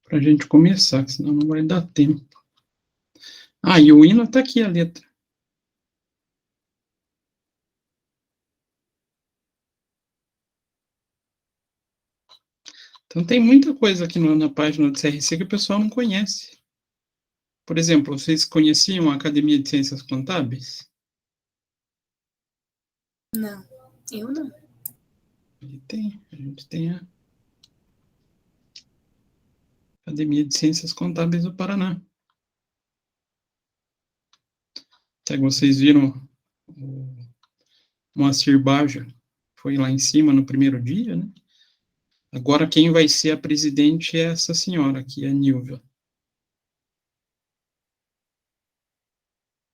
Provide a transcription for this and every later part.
Para a gente começar, que senão não vai dar tempo. Ah, e o hino está aqui, a letra. Então tem muita coisa aqui na página do CRC que o pessoal não conhece. Por exemplo, vocês conheciam a Academia de Ciências Contábeis? Não, eu não. A gente tem a Academia de Ciências Contábeis do Paraná. Até que vocês viram o Moacir Baja, foi lá em cima no primeiro dia, né? Agora quem vai ser a presidente é essa senhora aqui, a Nilva.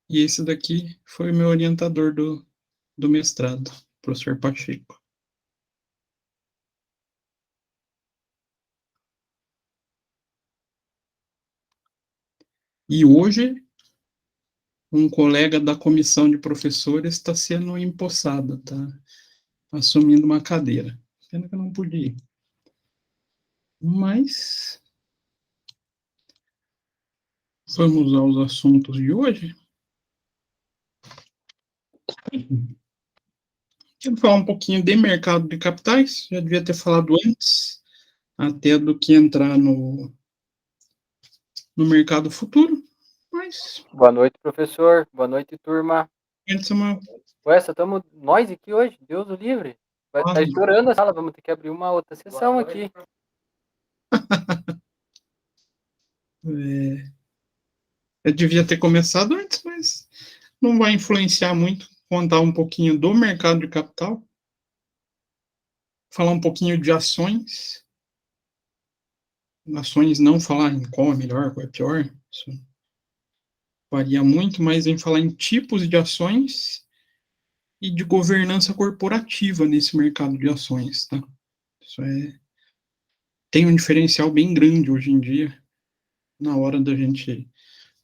E esse daqui foi o meu orientador do mestrado, professor Pacheco. E hoje, um colega da comissão de professores está sendo empossado, está assumindo uma cadeira. Pena que eu não podia ir. Mas vamos aos assuntos de hoje. Quero falar um pouquinho de mercado de capitais. Já devia ter falado antes, até do que entrar no mercado futuro. Mas Boa noite, professor. Boa noite, turma. antes é uma... Ué, só estamos nós aqui hoje, Deus o livre. Vai estar estourando a sala, vamos ter que abrir uma outra sessão aqui. Eu devia ter começado antes, mas não vai influenciar muito. Contar um pouquinho do mercado de capital, falar um pouquinho de ações. Ações, não falar em qual é melhor, qual é pior. Isso varia muito, mas em falar em tipos de ações e de governança corporativa nesse mercado de ações, tá? Isso tem um diferencial bem grande hoje em dia, na hora da gente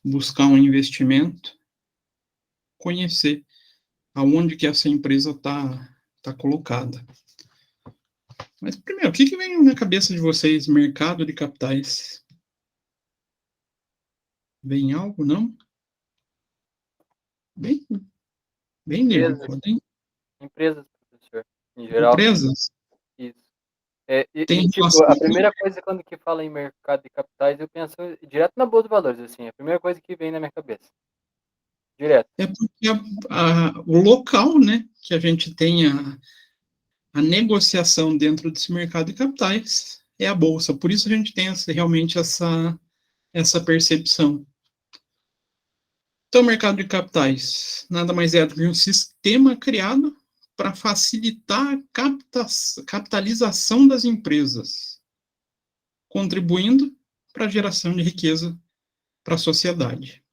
buscar um investimento, conhecer aonde que essa empresa tá colocada. Mas, primeiro, o que vem na cabeça de vocês, mercado de capitais? Vem algo, não? Bem Empresas, limpo, hein? empresas, professor, em geral. Empresas? Isso. Tem Tipo, relação... a primeira coisa quando que fala em mercado de capitais, eu penso direto na Bolsa de Valores, assim, a primeira coisa que vem na minha cabeça. Direto. É porque o local, né, que a gente tem a negociação dentro desse mercado de capitais é a bolsa. Por isso a gente tem realmente essa percepção. Então, o mercado de capitais nada mais é do que um sistema criado para facilitar a capitalização das empresas, contribuindo para a geração de riqueza para a sociedade.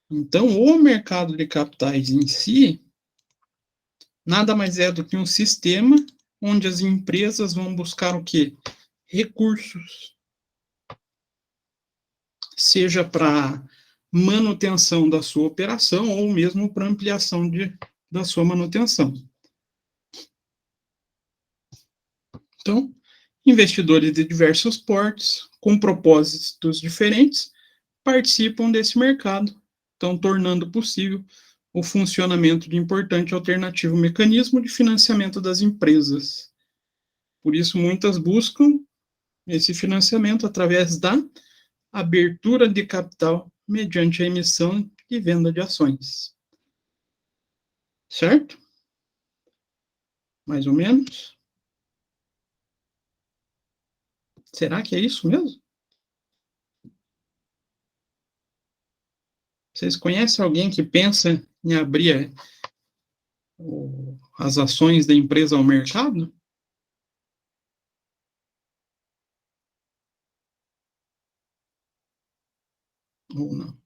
Então, o mercado de capitais em si nada mais é do que um sistema onde as empresas vão buscar o quê? Recursos. Seja para manutenção da sua operação ou mesmo para ampliação da sua manutenção. Então, investidores de diversos portes, com propósitos diferentes, participam desse mercado, estão tornando possível o funcionamento de importante alternativo mecanismo de financiamento das empresas. Por isso, muitas buscam esse financiamento através da abertura de capital mediante a emissão e venda de ações. Certo? Mais ou menos? Será que é isso mesmo? Vocês conhecem alguém que pensa em abrir as ações da empresa ao mercado? Ou não?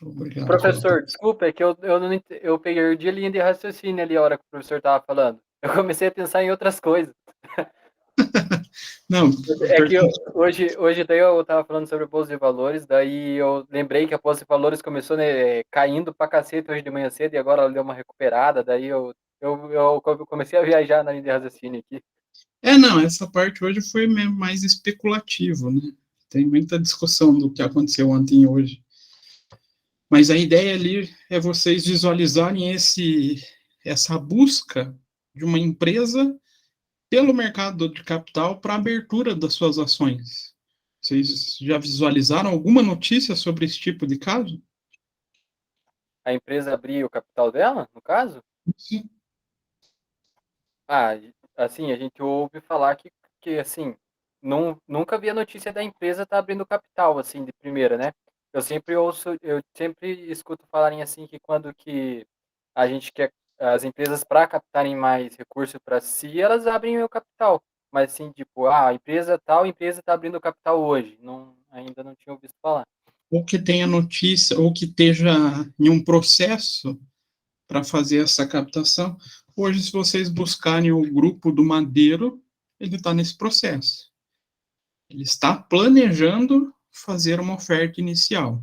Obrigado. Professor, desculpa, é que eu perdi a linha de raciocínio ali a hora que o professor estava falando. Eu comecei a pensar em outras coisas. Não, É que hoje daí eu tava falando sobre a Bolsa de Valores, daí eu lembrei que a Bolsa de Valores começou, né, caindo pra cacete hoje de manhã cedo e agora ela deu uma recuperada, daí eu comecei a viajar na linha de raciocínio aqui. não, essa parte hoje foi mais especulativo, né? Tem muita discussão do que aconteceu ontem e hoje. Mas a ideia ali é vocês visualizarem essa busca de uma empresa pelo mercado de capital para abertura das suas ações. Vocês já visualizaram alguma notícia sobre esse tipo de caso? A empresa abrir o capital dela, no caso? Sim. Ah, assim, a gente ouve falar que assim, nunca vi a notícia da empresa estar abrindo capital, assim, de primeira, né? Eu sempre escuto falarem assim que quando que a gente quer as empresas para captarem mais recursos para si, elas abrem o capital. Mas assim, tipo, a empresa tal, empresa está abrindo capital hoje. Não, ainda não tinha ouvido falar. Ou que tenha notícia, ou que esteja em um processo para fazer essa captação. Hoje, se vocês buscarem o grupo do Madeiro, ele está nesse processo. Ele está planejando fazer uma oferta inicial.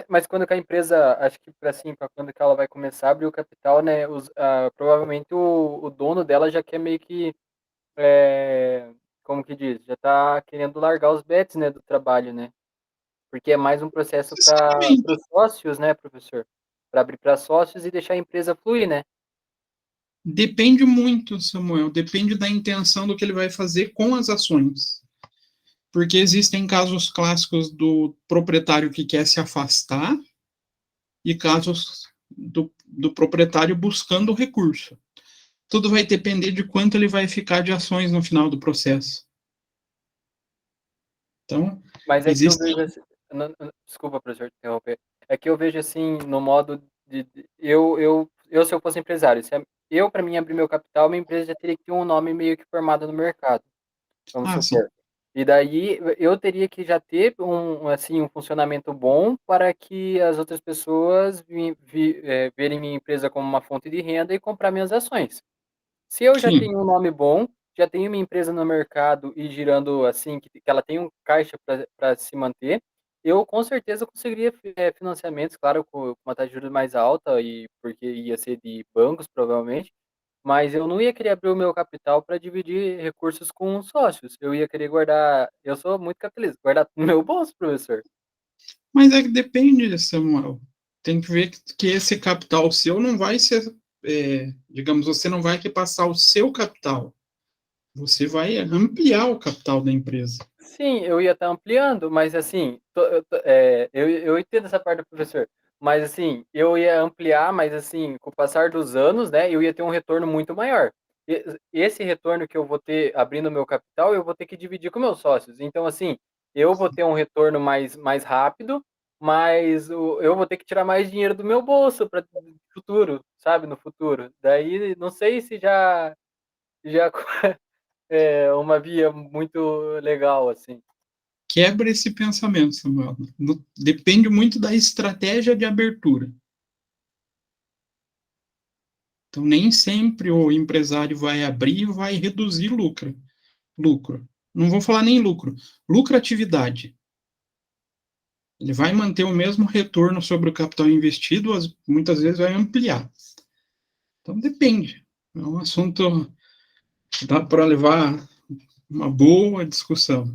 Mas quando que a empresa, acho que para assim, para quando que ela vai começar a abrir o capital, né? Provavelmente o dono dela já quer meio que, como que diz, já está querendo largar os bets, né, do trabalho, né? Porque é mais um processo para Sinceramente, os sócios, né, professor? Para abrir para sócios e deixar a empresa fluir, né? depende muito, Samuel, depende da intenção do que ele vai fazer com as ações. Porque existem casos clássicos do proprietário que quer se afastar e casos do proprietário buscando o recurso. Tudo vai depender de quanto ele vai ficar de ações no final do processo. Então, Mas é que eu existem. vejo assim, desculpa, professor, te interromper. É que eu vejo assim no modo eu se eu fosse empresário, eu para mim abrir meu capital, minha empresa já teria que ter um nome meio que formado no mercado, vamos Ah, sim. supor. E daí eu teria que já ter um funcionamento bom para que as outras pessoas verem minha empresa como uma fonte de renda e comprar minhas ações. Se eu já Sim. tenho um nome bom, já tenho minha empresa no mercado e girando assim, que ela tem um caixa para se manter, eu com certeza conseguiria financiamentos, claro, com uma taxa de juros mais alta, e porque ia ser de bancos, provavelmente, mas eu não ia querer abrir o meu capital para dividir recursos com sócios. Eu ia querer guardar. Eu sou muito capitalista, guardar no meu bolso, professor. Mas é que depende, Samuel. Tem que ver que esse capital seu não vai ser, digamos, você não vai repassar o seu capital. Você vai ampliar o capital da empresa. Sim, eu ia estar ampliando, mas assim, eu entendo essa parte do professor, mas assim, eu ia ampliar, mas assim, com o passar dos anos, né, eu ia ter um retorno muito maior. Esse retorno que eu vou ter abrindo o meu capital, eu vou ter que dividir com meus sócios. Então, assim, eu vou ter um retorno mais rápido, mas eu vou ter que tirar mais dinheiro do meu bolso para futuro, sabe, no futuro. Daí, não sei se já é uma via muito legal, assim. Quebra esse pensamento, Samuel. Depende muito da estratégia de abertura. Então, nem sempre o empresário vai abrir e vai reduzir lucro. Não vou falar nem lucro, lucratividade. Ele vai manter o mesmo retorno sobre o capital investido, muitas vezes vai ampliar. Então, depende. É um assunto que dá para levar uma boa discussão.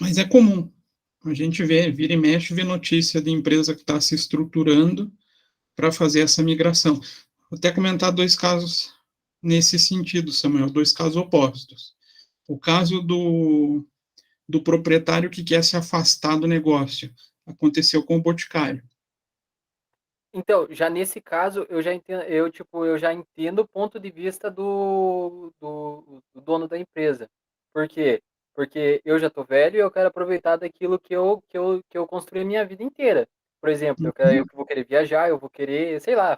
Mas é comum. A gente vira e mexe, vê notícia de empresa que está se estruturando para fazer essa migração. Vou até comentar dois casos nesse sentido, Samuel, dois casos opostos. O caso do proprietário que quer se afastar do negócio. Aconteceu com o Boticário. Então, já nesse caso, eu já entendo, eu já entendo o ponto de vista do dono da empresa. Por quê? Porque eu já estou velho e eu quero aproveitar daquilo que eu construí a minha vida inteira. Por exemplo, eu Uhum. vou querer viajar, eu vou querer, sei lá,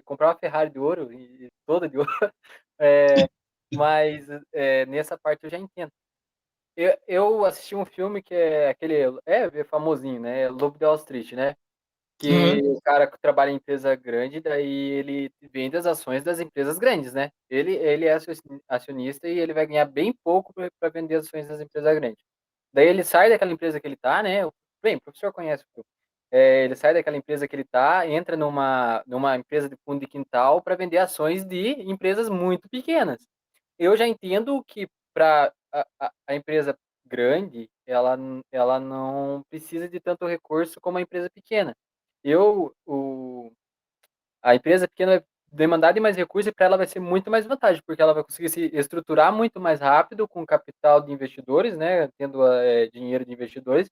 comprar uma Ferrari de ouro, e toda de ouro. É, mas nessa parte eu já entendo. Eu assisti um filme que é aquele, é famosinho, né? Lobo de Wall Street, né? Que o cara que trabalha em empresa grande, daí ele vende as ações das empresas grandes, né? Ele é acionista e ele vai ganhar bem pouco para vender as ações das empresas grandes. Daí ele sai daquela empresa que ele tá, né? Bem, o professor conhece o ele sai daquela empresa que ele tá, entra numa empresa de fundo de quintal para vender ações de empresas muito pequenas. Eu já entendo que para a empresa grande, ela não precisa de tanto recurso como a empresa pequena. A empresa pequena vai demandar de mais recursos e para ela vai ser muito mais vantagem, porque ela vai conseguir se estruturar muito mais rápido com capital de investidores, né, tendo dinheiro de investidores,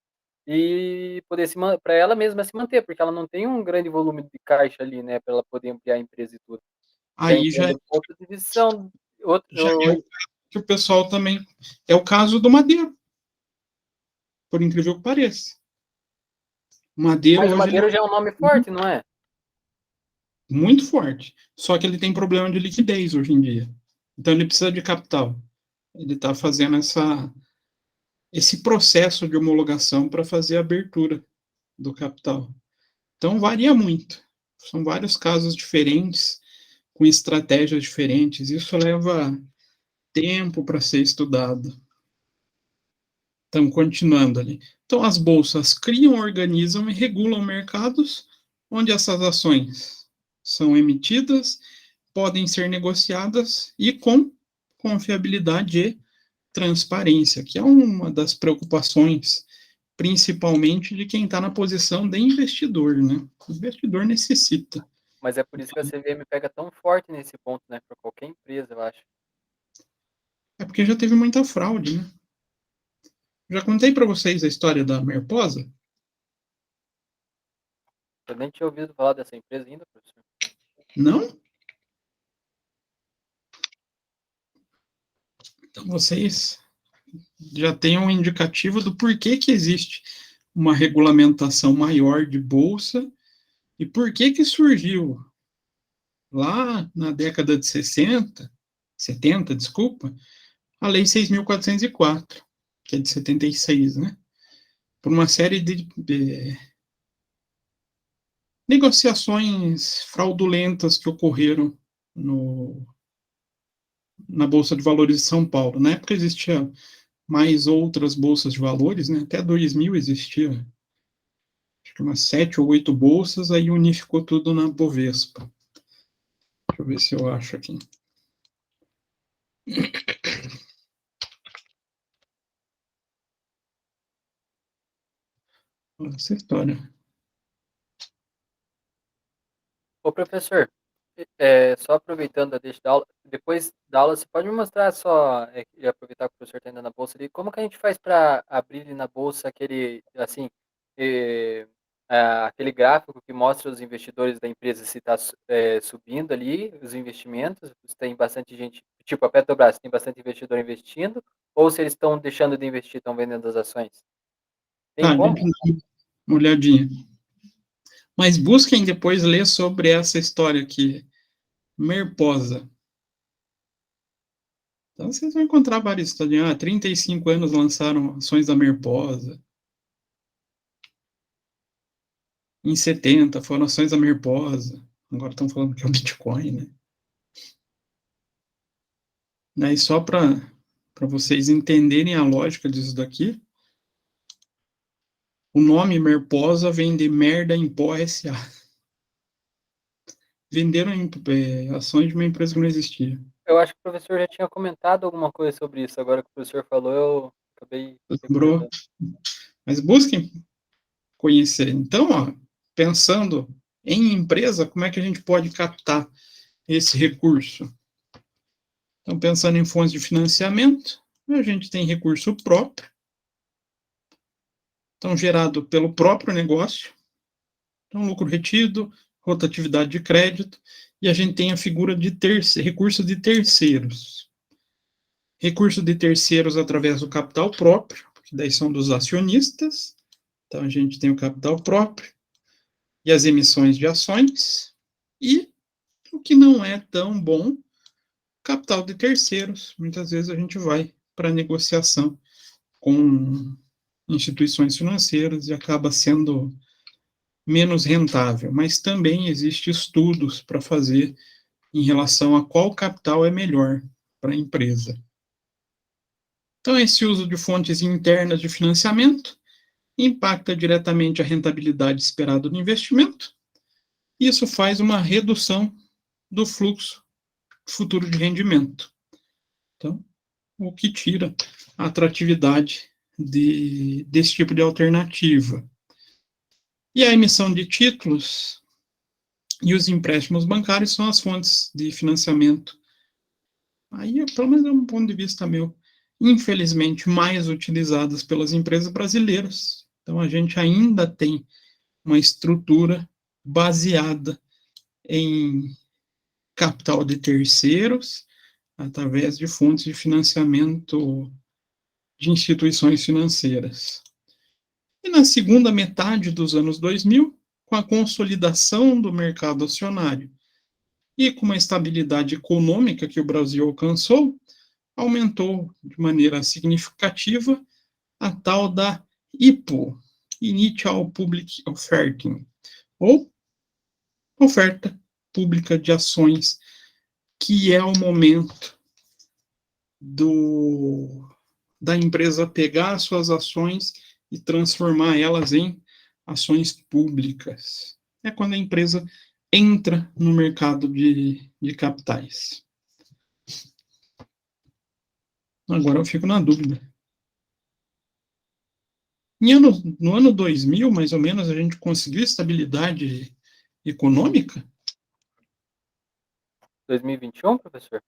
e poder para ela mesma se manter, porque ela não tem um grande volume de caixa ali, né, para ela poder ampliar a empresa e tudo. Já Aí já, entendo o ponto de visão. já é o que o pessoal também. É o caso do Madeiro, por incrível que pareça. O Madeiro Mas o hoje ele Madeiro já é um nome forte, não é? muito forte. Só que ele tem problema de liquidez hoje em dia. Então ele precisa de capital. Ele está fazendo esse processo de homologação para fazer a abertura do capital. Então varia muito. São vários casos diferentes, com estratégias diferentes. Isso leva tempo para ser estudado. Então, continuando ali. Então, as bolsas criam, organizam e regulam mercados onde essas ações são emitidas, podem ser negociadas e com confiabilidade e transparência, que é uma das preocupações, principalmente de quem está na posição de investidor, né? O investidor necessita. Mas é por isso que a CVM pega tão forte nesse ponto, né, para qualquer empresa, eu acho. É porque já teve muita fraude, né? Já contei para vocês a história da Merposa? Eu nem tinha ouvido falar dessa empresa ainda, professor. Não? Então vocês já têm um indicativo do porquê que existe uma regulamentação maior de bolsa e por que que surgiu lá na década de 60, 70, desculpa, a Lei 6.404, que é de 76, né? Por uma série de negociações fraudulentas que ocorreram na Bolsa de Valores de São Paulo. Na época existia mais outras bolsas de valores, né? Até 2000 existia, acho que umas 7 ou 8 bolsas, aí unificou tudo na Bovespa. Deixa eu ver se eu acho aqui. Essa história. Ô, professor, só aproveitando a deixa da aula, depois da aula, você pode me mostrar só, e aproveitar que o professor está ainda na bolsa ali, como que a gente faz para abrir ali na bolsa aquele, assim, aquele gráfico que mostra os investidores da empresa, se está subindo ali os investimentos, se tem bastante gente, tipo a Petrobras, tem bastante investidor investindo, ou se eles estão deixando de investir, estão vendendo as ações? Tem Tá, a como? gente dá uma olhadinha. Mas busquem depois ler sobre essa história aqui, Merposa. Então vocês vão encontrar várias histórias. 35 anos lançaram ações da Merposa. Em 70 foram ações da Merposa. Agora estão falando que é o Bitcoin, né? E só para vocês entenderem a lógica disso daqui, o nome Merposa vem de Merda em Pó S.A. Venderam ações de uma empresa que não existia. Eu acho que o professor já tinha comentado alguma coisa sobre isso, agora que o professor falou, eu acabei Lembrou? recordando. Mas busquem conhecer. Então, ó, pensando em empresa, como é que a gente pode captar esse recurso? Então, pensando em fontes de financiamento, a gente tem recurso próprio, então gerado pelo próprio negócio, então lucro retido, rotatividade de crédito, e a gente tem a figura de recurso de terceiros. Recurso de terceiros através do capital próprio, que daí são dos acionistas, então a gente tem o capital próprio e as emissões de ações, e o que não é tão bom, capital de terceiros. Muitas vezes a gente vai para negociação com instituições financeiras e acaba sendo menos rentável, mas também existem estudos para fazer em relação a qual capital é melhor para a empresa. Então, esse uso de fontes internas de financiamento impacta diretamente a rentabilidade esperada do investimento. Isso faz uma redução do fluxo futuro de rendimento. Então, o que tira a atratividade desse tipo de alternativa. E a emissão de títulos e os empréstimos bancários são as fontes de financiamento. Aí, pelo menos é um ponto de vista meu, infelizmente, mais utilizadas pelas empresas brasileiras. Então, a gente ainda tem uma estrutura baseada em capital de terceiros, através de fontes de financiamento de instituições financeiras. E na segunda metade dos anos 2000, com a consolidação do mercado acionário e com uma estabilidade econômica que o Brasil alcançou, aumentou de maneira significativa a tal da IPO, Initial Public Offering, ou oferta pública de ações, que é o momento da empresa pegar suas ações e transformar elas em ações públicas. É quando a empresa entra no mercado de capitais. Agora eu fico na dúvida. No ano 2000, mais ou menos, a gente conseguiu estabilidade econômica? 2021, professor?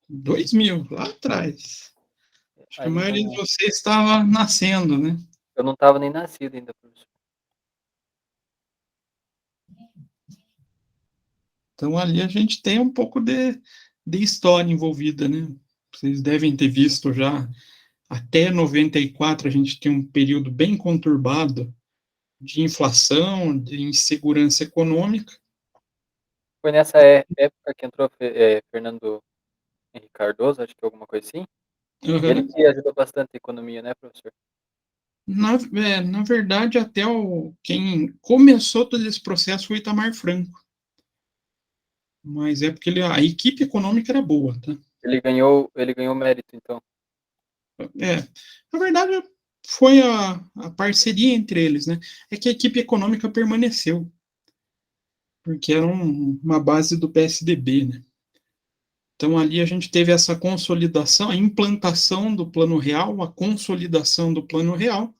2000, lá atrás. Acho que a Aí maioria de não, vocês estava nascendo, né? eu não estava nem nascido ainda, professor. Então ali a gente tem um pouco de história envolvida, né? Vocês devem ter visto já, até 94 a gente tem um período bem conturbado de inflação, de insegurança econômica. Foi nessa época que entrou Fernando Henrique Cardoso, acho que alguma coisa assim. Ele Uhum. que ajudou bastante a economia, né, professor? Na verdade, até quem começou todo esse processo foi o Itamar Franco. Mas é porque a equipe econômica era boa, tá? Ele ganhou mérito, então. Na verdade, foi a parceria entre eles, né? É que a equipe econômica permaneceu, porque era uma base do PSDB, né? Então, ali a gente teve essa consolidação, a implantação do Plano Real, a consolidação do Plano Real.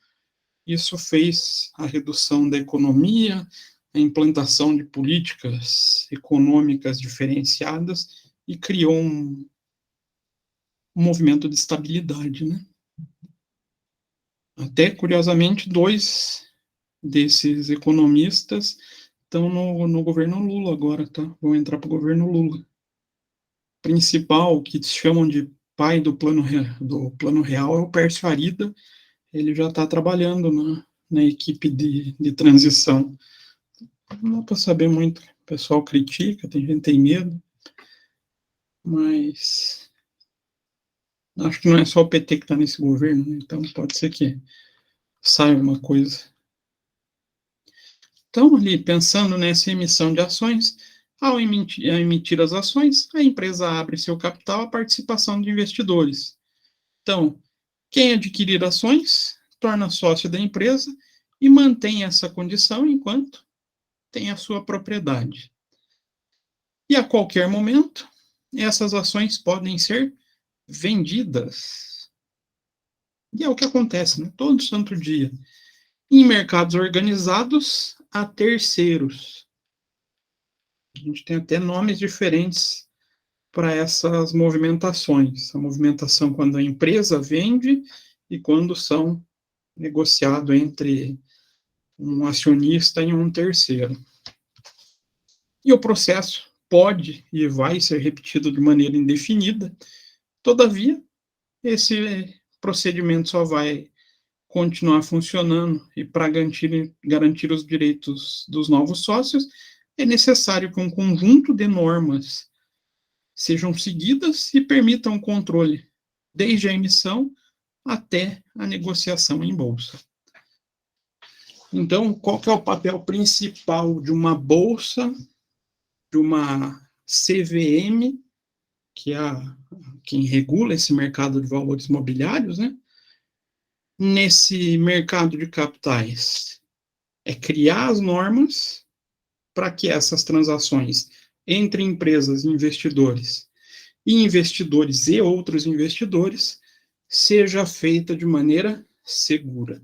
Isso fez a redução da economia, a implantação de políticas econômicas diferenciadas e criou um movimento de estabilidade, né? Até, curiosamente, dois desses economistas estão no governo Lula agora, tá? Vão entrar para o governo Lula. Principal, que chamam de pai do plano real, é o Pércio Arida. Ele já está trabalhando na equipe de transição. Não dá para saber muito. O pessoal critica, tem gente que tem medo, mas acho que não é só o PT que está nesse governo, né? Então pode ser que saia uma coisa. Então, ali, pensando nessa emissão de ações, ao emitir as ações, a empresa abre seu capital à participação de investidores. Então, quem adquirir ações torna sócio da empresa e mantém essa condição enquanto tem a sua propriedade. E a qualquer momento, essas ações podem ser vendidas. E é o que acontece, né? Todo santo dia. Em mercados organizados, a terceiros. A gente tem até nomes diferentes para essas movimentações. A movimentação quando a empresa vende e quando são negociado entre um acionista e um terceiro. E o processo pode e vai ser repetido de maneira indefinida. Todavia, esse procedimento só vai continuar funcionando e para garantir os direitos dos novos sócios, é necessário que um conjunto de normas sejam seguidas e permitam o controle, desde a emissão até a negociação em bolsa. Então, qual que é o papel principal de uma bolsa, de uma CVM, que é quem regula esse mercado de valores mobiliários, né? Nesse mercado de capitais? É criar as normas para que essas transações entre empresas e investidores e outros investidores seja feita de maneira segura.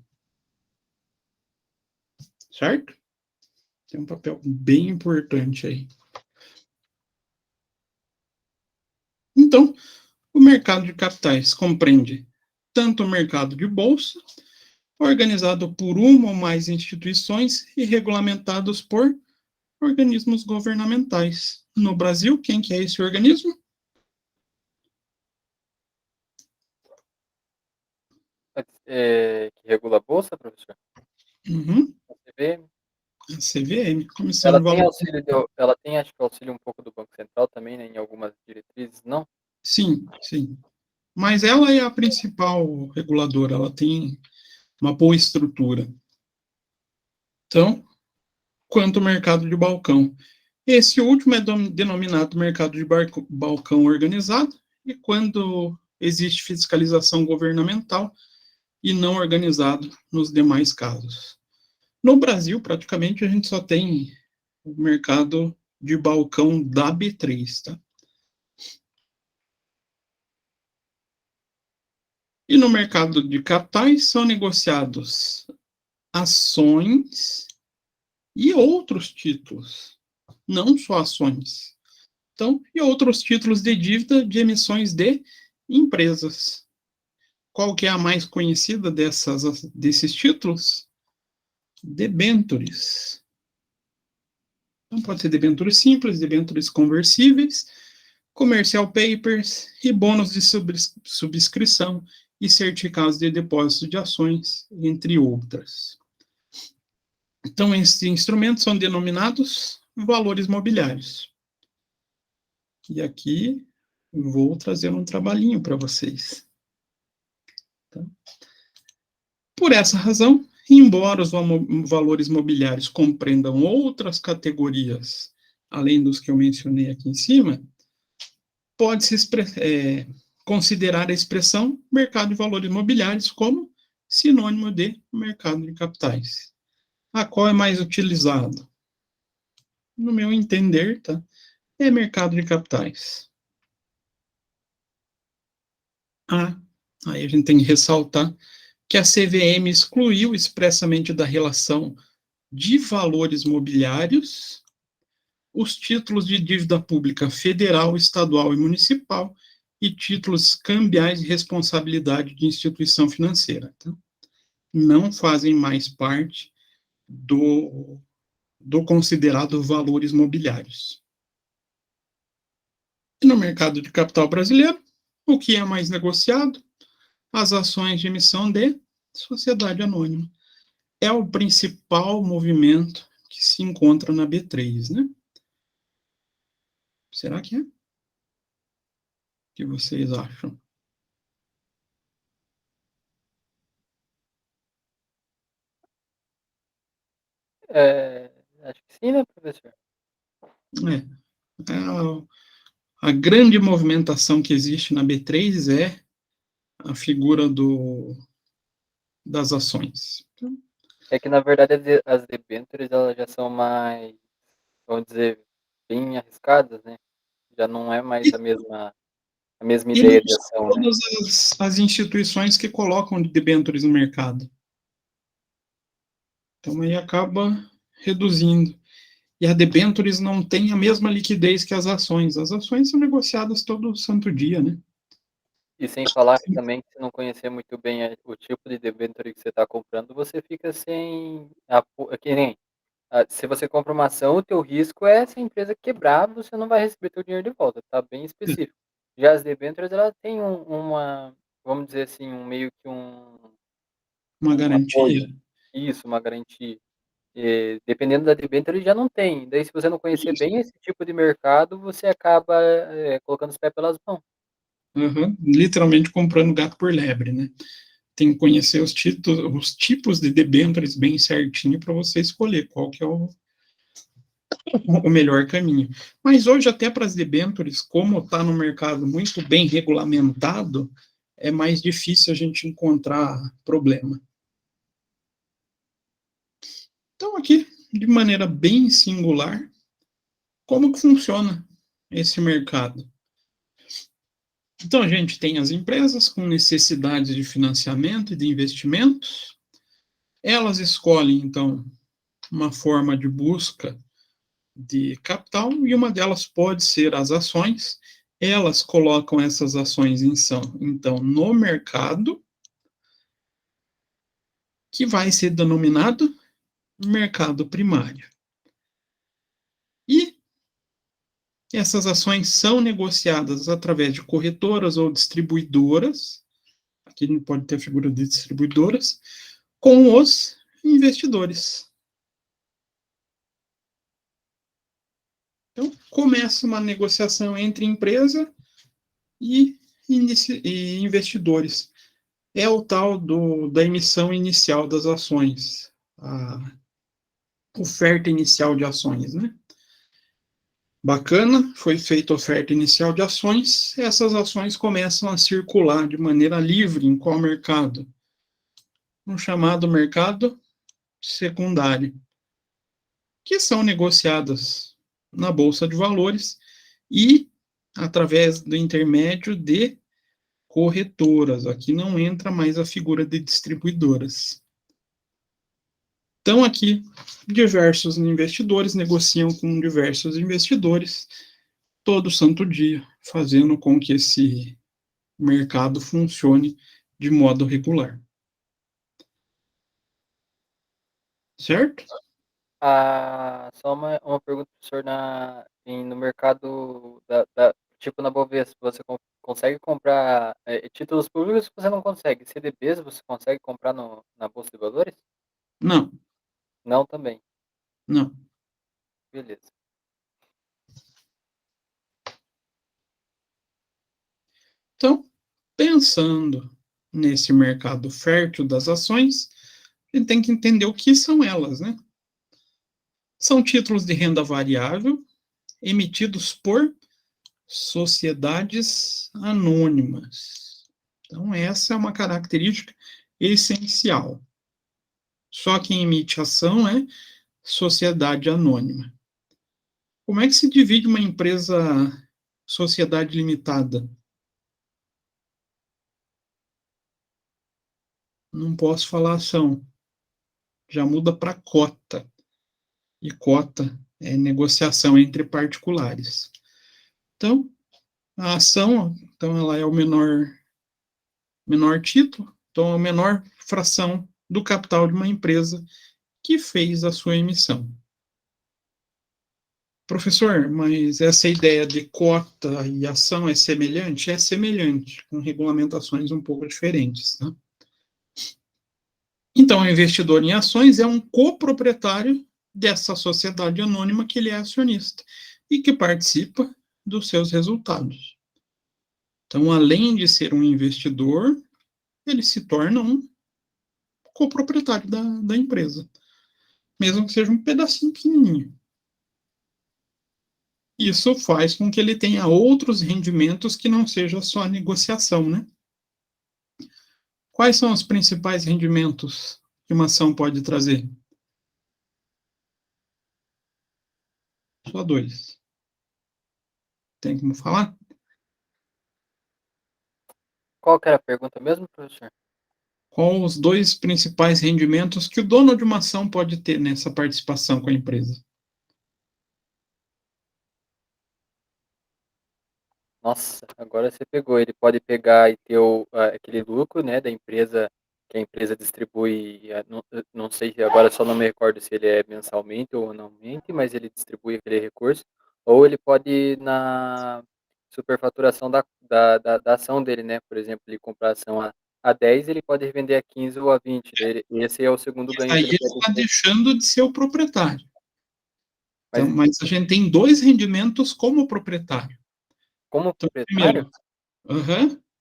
Certo? Tem um papel bem importante aí. Então, o mercado de capitais compreende tanto o mercado de bolsa, organizado por uma ou mais instituições e regulamentados por organismos governamentais. No Brasil, quem que é esse organismo? Que regula a bolsa, professor? Uhum. A CVM. A CVM, Comissão Ela de tem Valores. auxílio, ela tem, acho que auxílio um pouco do Banco Central também, né, em algumas diretrizes, não? Sim, sim. Mas ela é a principal reguladora, ela tem uma boa estrutura. Então, quanto ao mercado de balcão. Esse último é denominado mercado de balcão organizado, e quando existe fiscalização governamental e não organizado nos demais casos. No Brasil, praticamente, a gente só tem o mercado de balcão da B3, tá? E no mercado de capitais são negociados ações e outros títulos, não só ações. Então, e outros títulos de dívida de emissões de empresas. Qual que é a mais conhecida desses títulos? Debentures. Então, pode ser debentures simples, debentures conversíveis, commercial papers e bônus de subscrição e certificados de depósito de ações, entre outras. Então, esses instrumentos são denominados valores mobiliários. E aqui vou trazer um trabalhinho para vocês. Tá? Por essa razão, embora os valores mobiliários compreendam outras categorias, além dos que eu mencionei aqui em cima, pode-se considerar a expressão mercado de valores mobiliários como sinônimo de mercado de capitais. A qual é mais utilizado? No meu entender, tá? É mercado de capitais. Aí a gente tem que ressaltar que a CVM excluiu expressamente da relação de valores mobiliários os títulos de dívida pública federal, estadual e municipal e títulos cambiais de responsabilidade de instituição financeira. Tá? Não fazem mais parte do considerado valores mobiliários. E no mercado de capital brasileiro, o que é mais negociado? As ações de emissão de sociedade anônima. É o principal movimento que se encontra na B3, né? Será que é? O que vocês acham? Acho que sim, né, professor? É a grande movimentação que existe na B3 é a figura das ações. É que, na verdade, as debêntures, elas já são mais, vamos dizer, bem arriscadas, né? Já não é mais a mesma E não ideia de são ação, né? todas as instituições que colocam debêntures no mercado. Então, aí acaba reduzindo. E a debêntures não tem a mesma liquidez que as ações. As ações são negociadas todo santo dia, né? E sem falar que também, se não conhecer muito bem o tipo de debênture que você está comprando, você fica sem... Que nem, se você compra uma ação, o teu risco é se a empresa quebrar, você não vai receber teu dinheiro de volta, tá bem específico. Já as debêntures, ela tem uma, vamos dizer assim, um meio que Uma um apoio. garantia. Isso, uma garantia. E, dependendo da debênture, ele já não tem. Daí, se você não conhecer Isso. bem esse tipo de mercado, você acaba colocando os pés pelas mãos. Uhum. Literalmente comprando gato por lebre, né? tem que conhecer os tipos de debêntures bem certinho para você escolher qual que é o melhor caminho. Mas hoje, até para as debêntures, como está no mercado muito bem regulamentado, é mais difícil a gente encontrar problema. Então, aqui, de maneira bem singular, como que funciona esse mercado? Então, a gente tem as empresas com necessidades de financiamento e de investimentos. Elas escolhem, então, uma forma de busca de capital, e uma delas pode ser as ações. Elas colocam essas ações então, no mercado, que vai ser denominado mercado primário. E essas ações são negociadas através de corretoras ou distribuidoras, aqui a gente pode ter a figura de distribuidoras, com os investidores. Então, começa uma negociação entre empresa e investidores. É o tal da emissão inicial das ações, a oferta inicial de ações, né? Bacana, foi feita a oferta inicial de ações, essas ações começam a circular de maneira livre em qual mercado? No chamado mercado secundário, que são negociadas na Bolsa de Valores e através do intermédio de corretoras. Aqui não entra mais a figura de distribuidoras. Então, aqui, diversos investidores negociam com diversos investidores todo santo dia, fazendo com que esse mercado funcione de modo regular. Certo? Só uma pergunta, professor, no mercado tipo na Bovespa, você consegue comprar títulos públicos? Você não consegue. CDBs você consegue comprar na Bolsa de Valores? Não, Não também. não. Beleza. Então, pensando nesse mercado fértil das ações, a gente tem que entender o que são elas, né? São títulos de renda variável emitidos por sociedades anônimas. Então, essa é uma característica essencial. Só quem emite ação é sociedade anônima. Como é que se divide uma empresa sociedade limitada? Não posso falar ação. Já muda para cota. E cota é negociação entre particulares. Então, a ação, então, ela é o menor título, então, é a menor fração do capital de uma empresa que fez a sua emissão. Professor, mas essa ideia de cota e ação é semelhante? É semelhante, com regulamentações um pouco diferentes. Tá? Então, o investidor em ações é um coproprietário dessa sociedade anônima que ele é acionista e que participa dos seus resultados. Então, além de ser um investidor, ele se torna um coproprietário da empresa, mesmo que seja um pedacinho pequenininho. Isso faz com que ele tenha outros rendimentos que não seja só a negociação, né? Quais são os principais rendimentos que uma ação pode trazer? Só dois. Tem como falar? Qual que era a pergunta mesmo, professor? Quais os dois principais rendimentos que o dono de uma ação pode ter nessa participação com a empresa? Nossa, agora você pegou. Ele pode pegar e ter aquele lucro, né, da empresa, que a empresa distribui. Não sei, agora só não me recordo se ele é mensalmente ou anualmente, mas ele distribui aquele recurso. Ou ele pode ir na superfaturação da ação dele, né? Por exemplo, ele comprar a ação a 10, ele pode revender a 15 ou a 20. Esse é o segundo ganho Aí que ele ele pode está ter. deixando de ser o proprietário. Então, Mas mas a gente tem dois rendimentos como proprietário. como Então, proprietário?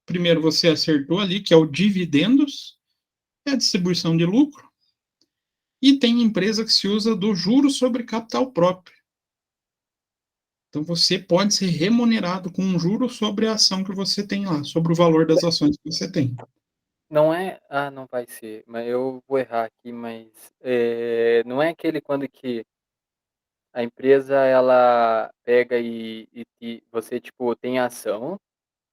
primeiro você acertou ali, que é o dividendos, é a distribuição de lucro, e tem empresa que se usa do juro sobre capital próprio. Então, você pode ser remunerado com um juro sobre a ação que você tem lá, sobre o valor das ações que você tem. Não é não vai ser, mas eu vou errar aqui, mas, não é aquele quando que a empresa ela pega e você, tipo, tem a ação,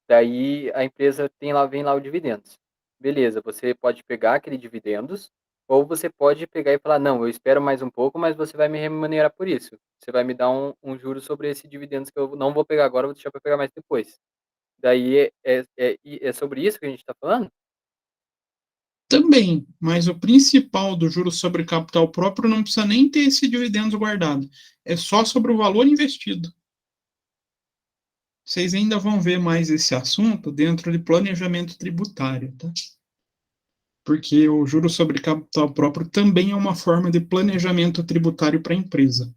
daí a empresa vem lá o dividendos. Beleza, você pode pegar aquele dividendos, ou você pode pegar e falar: "Não, eu espero mais um pouco, mas você vai me remunerar por isso. Você vai me dar um juro sobre esse dividendos que eu não vou pegar agora, vou deixar para pegar mais depois". Daí é sobre isso que a gente está falando? Também, mas o principal do juros sobre capital próprio não precisa nem ter esse dividendo guardado. É só sobre o valor investido. Vocês ainda vão ver mais esse assunto dentro de planejamento tributário, tá? Porque o juros sobre capital próprio também é uma forma de planejamento tributário para a empresa.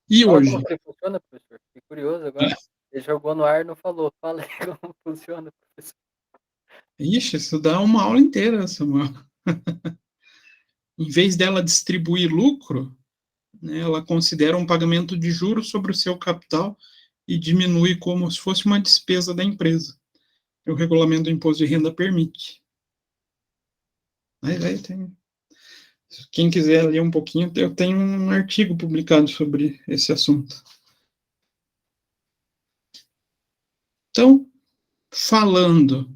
E Fala como hoje? que funciona, professor. Fiquei curioso agora. Ele jogou no ar e não falou. Fala aí como funciona, professor. Ixi, isso dá uma aula inteira, Samuel. Em vez dela distribuir lucro, né, ela considera um pagamento de juros sobre o seu capital e diminui como se fosse uma despesa da empresa. O regulamento do imposto de renda permite. Mas aí tem. Quem quiser ler um pouquinho, eu tenho um artigo publicado sobre esse assunto. Então, falando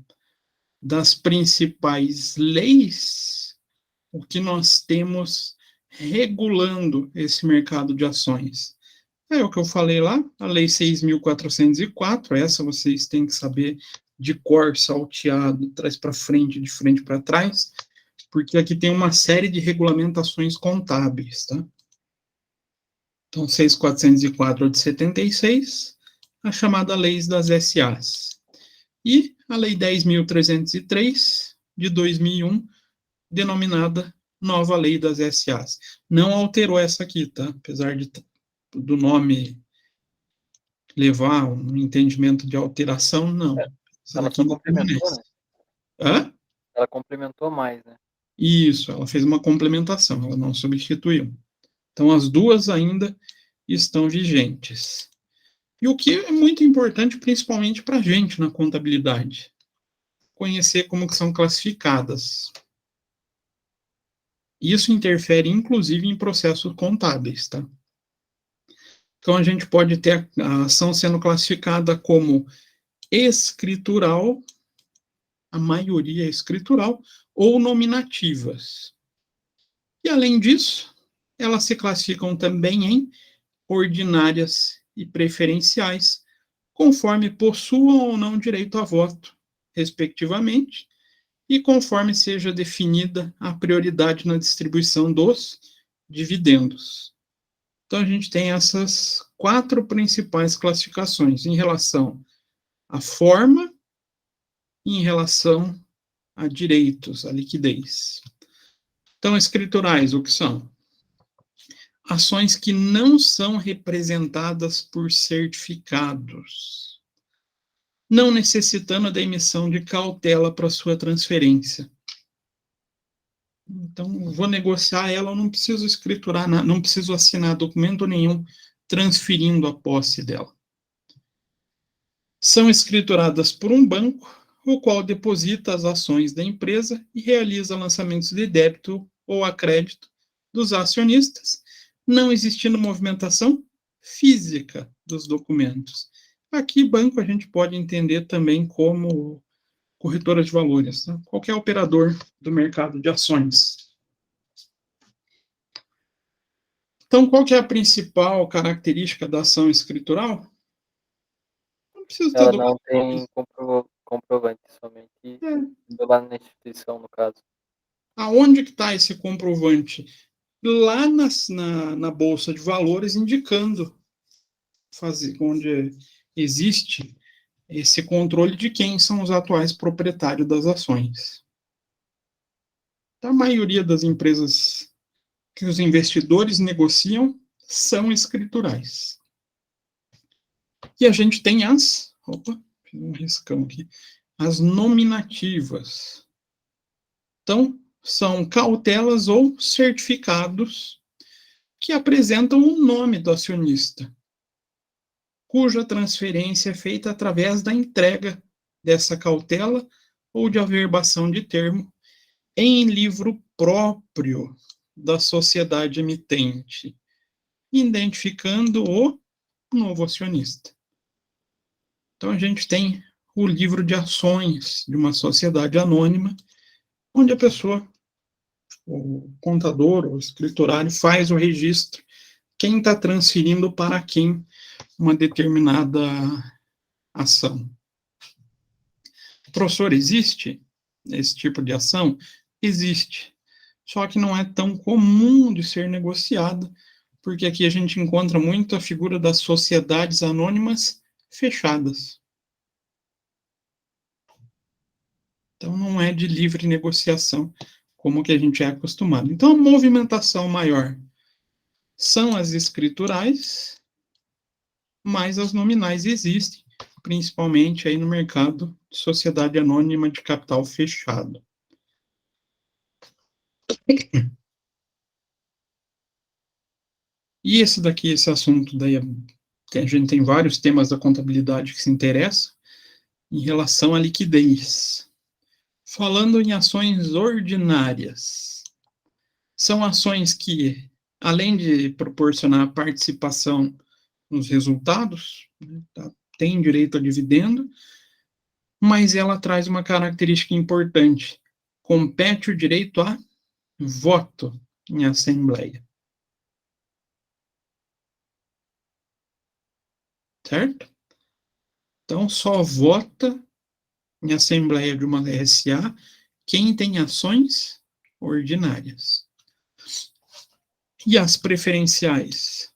das principais leis, o que nós temos regulando esse mercado de ações? É o que eu falei lá, a Lei 6.404, essa vocês têm que saber de cor, salteado, trás para frente, de frente para trás, porque aqui tem uma série de regulamentações contábeis, tá? Então, 6.404 de 76, a chamada Lei das SAs. E a Lei 10.303 de 2001, denominada Nova Lei das SAs. Não alterou essa aqui, tá? Apesar do nome levar um entendimento de alteração, não. Essa Ela daqui só ainda complementou, permanece. né? Hã? Ela complementou mais, né? Isso, ela fez uma complementação, ela não substituiu. Então, as duas ainda estão vigentes. E o que é muito importante, principalmente para a gente na contabilidade, conhecer como que são classificadas. Isso interfere, inclusive, em processos contábeis, tá? Então, a gente pode ter a ação sendo classificada como escritural, a maioria é escritural, ou nominativas. E, além disso, elas se classificam também em ordinárias e preferenciais, conforme possuam ou não direito a voto, respectivamente, e conforme seja definida a prioridade na distribuição dos dividendos. Então, a gente tem essas 4 principais classificações em relação à forma e em relação a direitos, a liquidez. Então, escriturais, o que são? Ações que não são representadas por certificados, não necessitando da emissão de cautela para sua transferência. Então, vou negociar ela, eu não preciso escriturar, não preciso assinar documento nenhum transferindo a posse dela. São escrituradas por um banco, o qual deposita as ações da empresa e realiza lançamentos de débito ou a crédito dos acionistas, não existindo movimentação física dos documentos. Aqui, banco, a gente pode entender também como corretora de valores, tá? Qualquer operador do mercado de ações. Então, qual que é a principal característica da ação escritural? Não precisa ter Ela não documento. tem comprovante, somente É. lá na instituição, no caso. Aonde que está esse comprovante? Lá na Bolsa de Valores, indicando onde existe esse controle de quem são os atuais proprietários das ações. A maioria das empresas que os investidores negociam são escriturais. E a gente tem opa, fiz um riscão aqui. as nominativas. Então, são cautelas ou certificados que apresentam o nome do acionista, cuja transferência é feita através da entrega dessa cautela ou de averbação de termo em livro próprio da sociedade emitente, identificando o novo acionista. Então, a gente tem o livro de ações de uma sociedade anônima, onde a pessoa, o contador, o escriturário, faz o registro, quem está transferindo para quem uma determinada ação. Professor, existe esse tipo de ação? Existe. Só que não é tão comum de ser negociada, porque aqui a gente encontra muito a figura das sociedades anônimas fechadas. Então, não é de livre negociação, como que a gente é acostumado. Então, a movimentação maior são as escriturais, mas as nominais existem, principalmente aí no mercado de sociedade anônima de capital fechado. E esse assunto daí, a gente tem vários temas da contabilidade que se interessam em relação à liquidez. Falando em ações ordinárias, são ações que, além de proporcionar participação nos resultados, né, tem direito a dividendo, mas ela traz uma característica importante: compete o direito a voto em assembleia. Certo? Então, só vota em assembleia de uma SA quem tem ações ordinárias. E as preferenciais?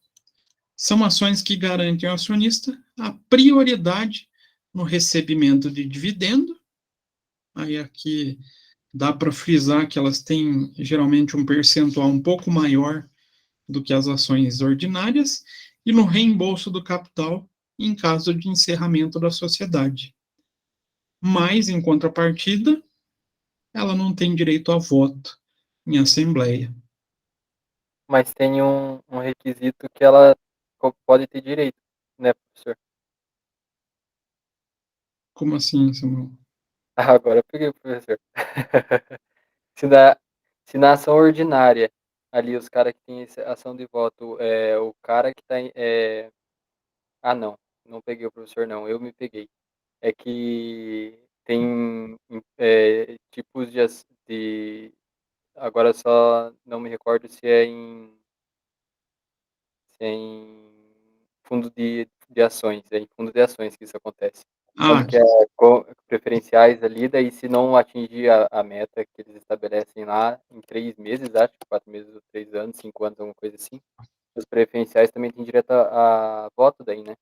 São ações que garantem ao acionista a prioridade no recebimento de dividendo. Aí aqui dá para frisar que elas têm geralmente um percentual um pouco maior do que as ações ordinárias, e no reembolso do capital em caso de encerramento da sociedade. Mas, em contrapartida, ela não tem direito a voto em assembleia. Mas tem um requisito que ela pode ter direito, né, professor? Como assim, Samuel? Agora eu peguei o professor. Se na, se na ação ordinária, ali os caras que têm ação de voto, o cara que tá ah, não peguei o professor não, eu me peguei. É que tem tipos agora só não me recordo se é em fundo de ações, é em fundo de ações que isso acontece. Quando Ah, que é preferenciais ali, daí se não atingir a meta que eles estabelecem lá em 3 meses, acho, 4 meses ou 3 anos, 5 anos, alguma coisa assim, os preferenciais também têm direito a voto daí, né?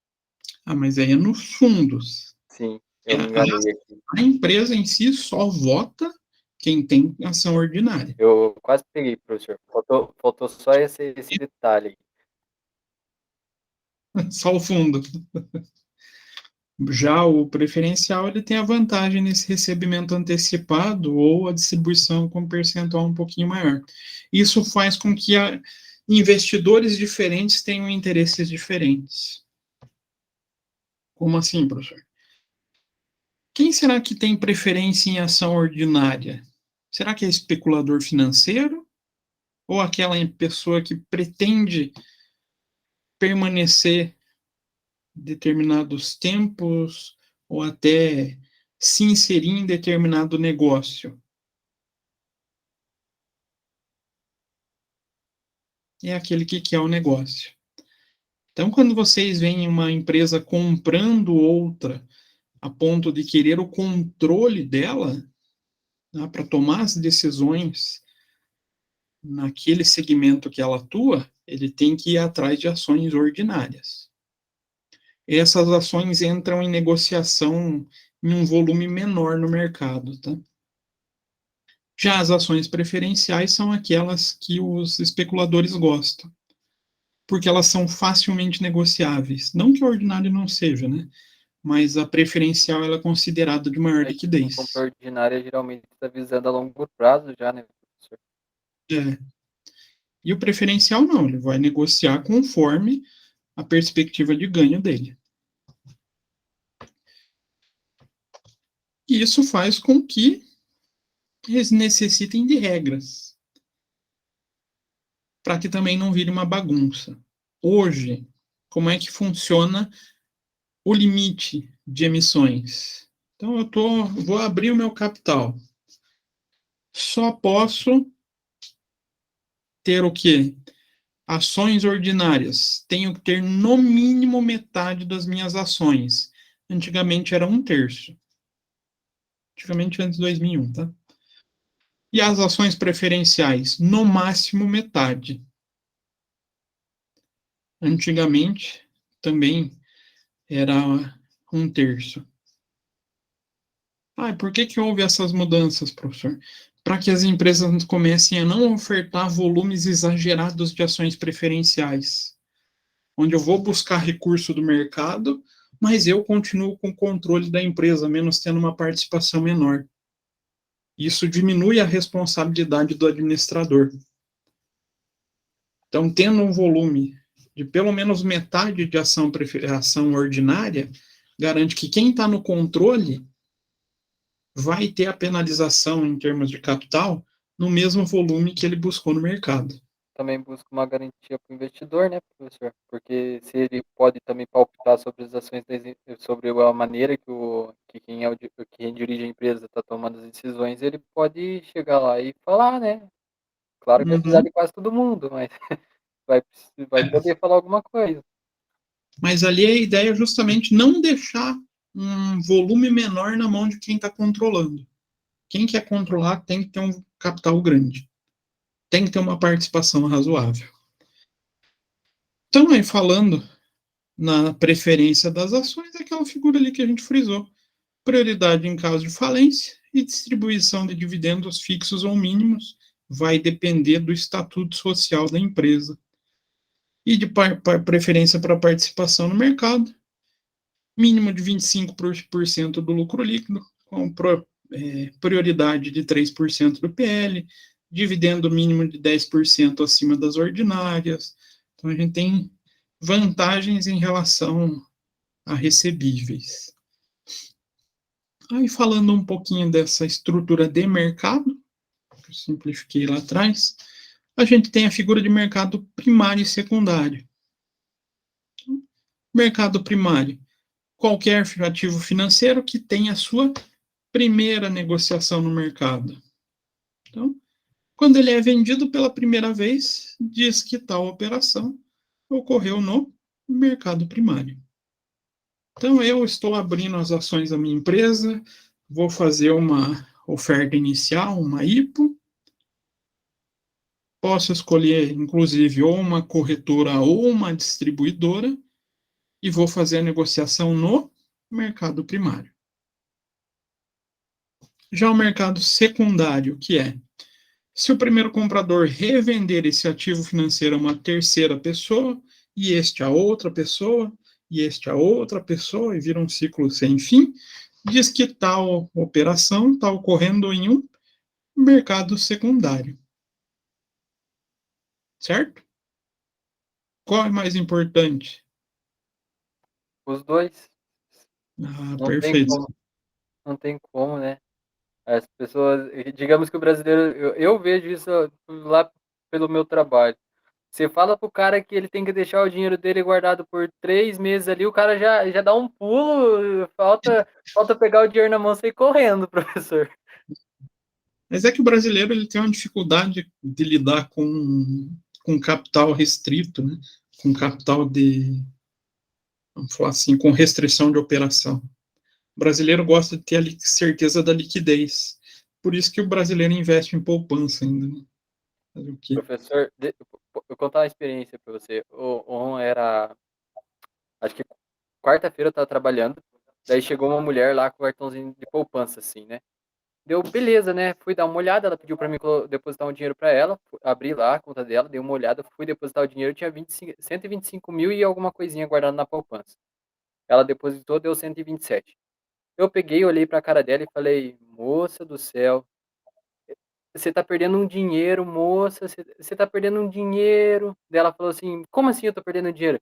mas aí é nos fundos. Sim, eu me enganei aqui. A empresa em si só vota quem tem ação ordinária. Eu quase peguei, professor. Faltou só esse detalhe. Só o fundo. Já o preferencial, ele tem a vantagem nesse recebimento antecipado ou a distribuição com percentual um pouquinho maior. Isso faz com que investidores diferentes tenham interesses diferentes. Como assim, professor? Quem será que tem preferência em ação ordinária? Será que é especulador financeiro? Ou aquela pessoa que pretende permanecer determinados tempos ou até se inserir em determinado negócio? É aquele que quer o negócio. Então, quando vocês veem uma empresa comprando outra a ponto de querer o controle dela, né, para tomar as decisões naquele segmento que ela atua, ele tem que ir atrás de ações ordinárias. Essas ações entram em negociação em um volume menor no mercado, tá? Já as ações preferenciais são aquelas que os especuladores gostam, porque elas são facilmente negociáveis. Não que o ordinário não seja, né? mas a preferencial ela é considerada de maior Aí quem compra liquidez. ordinária geralmente está visando a longo prazo já, né, professor? É. E o preferencial não, ele vai negociar conforme a perspectiva de ganho dele. E isso faz com que eles necessitem de regras, para que também não vire uma bagunça. Hoje, como é que funciona o limite de emissões? Então, vou abrir o meu capital. Só posso ter o quê? Ações ordinárias. Tenho que ter no mínimo metade das minhas ações. Antigamente era um terço. Antigamente antes de 2001, tá? E as ações preferenciais, no máximo metade. Antigamente também era um terço. Ah, por que houve essas mudanças, professor? Para que as empresas comecem a não ofertar volumes exagerados de ações preferenciais, onde eu vou buscar recurso do mercado, mas eu continuo com o controle da empresa, menos tendo uma participação menor. Isso diminui a responsabilidade do administrador. Então, tendo um volume de pelo menos metade de ação ordinária, garante que quem está no controle vai ter a penalização em termos de capital no mesmo volume que ele buscou no mercado. Também busca uma garantia para o investidor, né, professor? Porque se ele pode também palpitar sobre as ações, sobre a maneira que quem dirige a empresa está tomando as decisões, ele pode chegar lá e falar, né? Claro que vai precisar Uhum. de quase todo mundo, mas vai poder falar alguma coisa. Mas ali a ideia é justamente não deixar um volume menor na mão de quem está controlando. Quem quer controlar tem que ter um capital grande, tem que ter uma participação razoável. Então, aí falando na preferência das ações, é aquela figura ali que a gente frisou: prioridade em caso de falência e distribuição de dividendos fixos ou mínimos vai depender do estatuto social da empresa e de preferência para participação no mercado, mínimo de 25% do lucro líquido, com prioridade de 3% do PL, dividendo mínimo de 10% acima das ordinárias. Então, a gente tem vantagens em relação a recebíveis. Aí, falando um pouquinho dessa estrutura de mercado, que eu simplifiquei lá atrás, a gente tem a figura de mercado primário e secundário. Mercado primário: qualquer ativo financeiro que tenha a sua primeira negociação no mercado. Então, quando ele é vendido pela primeira vez, diz que tal operação ocorreu no mercado primário. Então, eu estou abrindo as ações da minha empresa, vou fazer uma oferta inicial, uma IPO, posso escolher, inclusive, ou uma corretora ou uma distribuidora, e vou fazer a negociação no mercado primário. Já o mercado secundário, que é: se o primeiro comprador revender esse ativo financeiro a uma terceira pessoa, e este a outra pessoa, e este a outra pessoa, e vira um ciclo sem fim, diz que tal operação está ocorrendo em um mercado secundário. Certo? Qual é mais importante? Os dois, Ah, não tem perfeito. como, não tem como, né? As pessoas, digamos que o brasileiro, eu vejo isso lá pelo meu trabalho. Você fala pro cara que ele tem que deixar o dinheiro dele guardado por 3 meses ali, o cara já dá um pulo, falta pegar o dinheiro na mão e sair correndo, professor. Mas é que o brasileiro ele tem uma dificuldade de lidar com capital restrito, né? Com capital de, vamos falar assim, com restrição de operação. O brasileiro gosta de ter a certeza da liquidez. Por isso que o brasileiro investe em poupança ainda. Né? Fazer o quê? Professor, eu contar uma experiência para você. Era, acho que quarta-feira eu tava trabalhando, daí chegou uma mulher lá com o cartãozinho de poupança, assim, né? Deu beleza, né? Fui dar uma olhada, ela pediu para mim depositar um dinheiro para ela, abri lá a conta dela, dei uma olhada, fui depositar o dinheiro, tinha 125 mil e alguma coisinha guardado na poupança. Ela depositou, deu 127. Eu peguei, olhei pra cara dela e falei, moça do céu, você tá perdendo um dinheiro, moça, você tá perdendo um dinheiro. Daí ela falou assim, como assim eu tô perdendo dinheiro?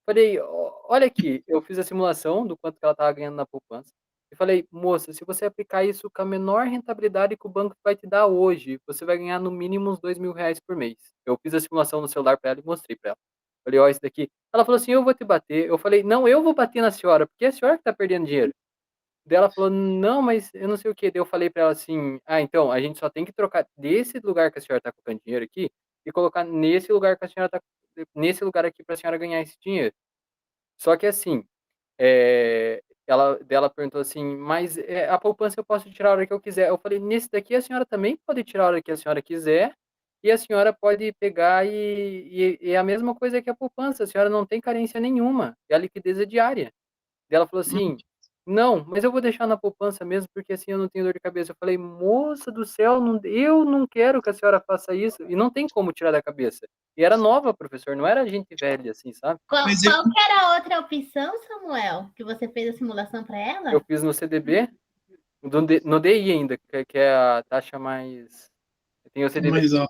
Falei, olha aqui, eu fiz a simulação do quanto que ela tava ganhando na poupança. E falei, moça, se você aplicar isso com a menor rentabilidade que o banco vai te dar hoje, você vai ganhar no mínimo uns R$ 2.000 por mês. Eu fiz a simulação no celular pra ela e mostrei pra ela. Falei, ó, isso daqui. Ela falou assim, eu vou te bater. Eu falei, não, eu vou bater na senhora, porque é a senhora que tá perdendo dinheiro. Daí ela falou: "Não, mas eu não sei o quê". Daí eu falei pra ela assim: "Ah, então, a gente só tem que trocar desse lugar que a senhora tá colocando dinheiro aqui, e colocar nesse lugar que a senhora tá nesse lugar aqui pra senhora ganhar esse dinheiro". Só que assim, ela perguntou assim: "Mas, a poupança eu posso tirar a hora que eu quiser". Eu falei: "Nesse daqui a senhora também pode tirar a hora que a senhora quiser, e a senhora pode pegar e é a mesma coisa que a poupança, a senhora não tem carência nenhuma, e a liquidez é diária". Daí ela falou assim: "Não, mas eu vou deixar na poupança mesmo, porque assim eu não tenho dor de cabeça". Eu falei: "Moça do céu, não, eu não quero que a senhora faça isso", e não tem como tirar da cabeça. E era nova, professor, não era gente velha assim, sabe. Qual, Mas qual que era a outra opção, Samuel, que você fez a simulação para Eu ela? fiz no CDB, no DI ainda, que é a taxa mais tem o CDB Mas, ó,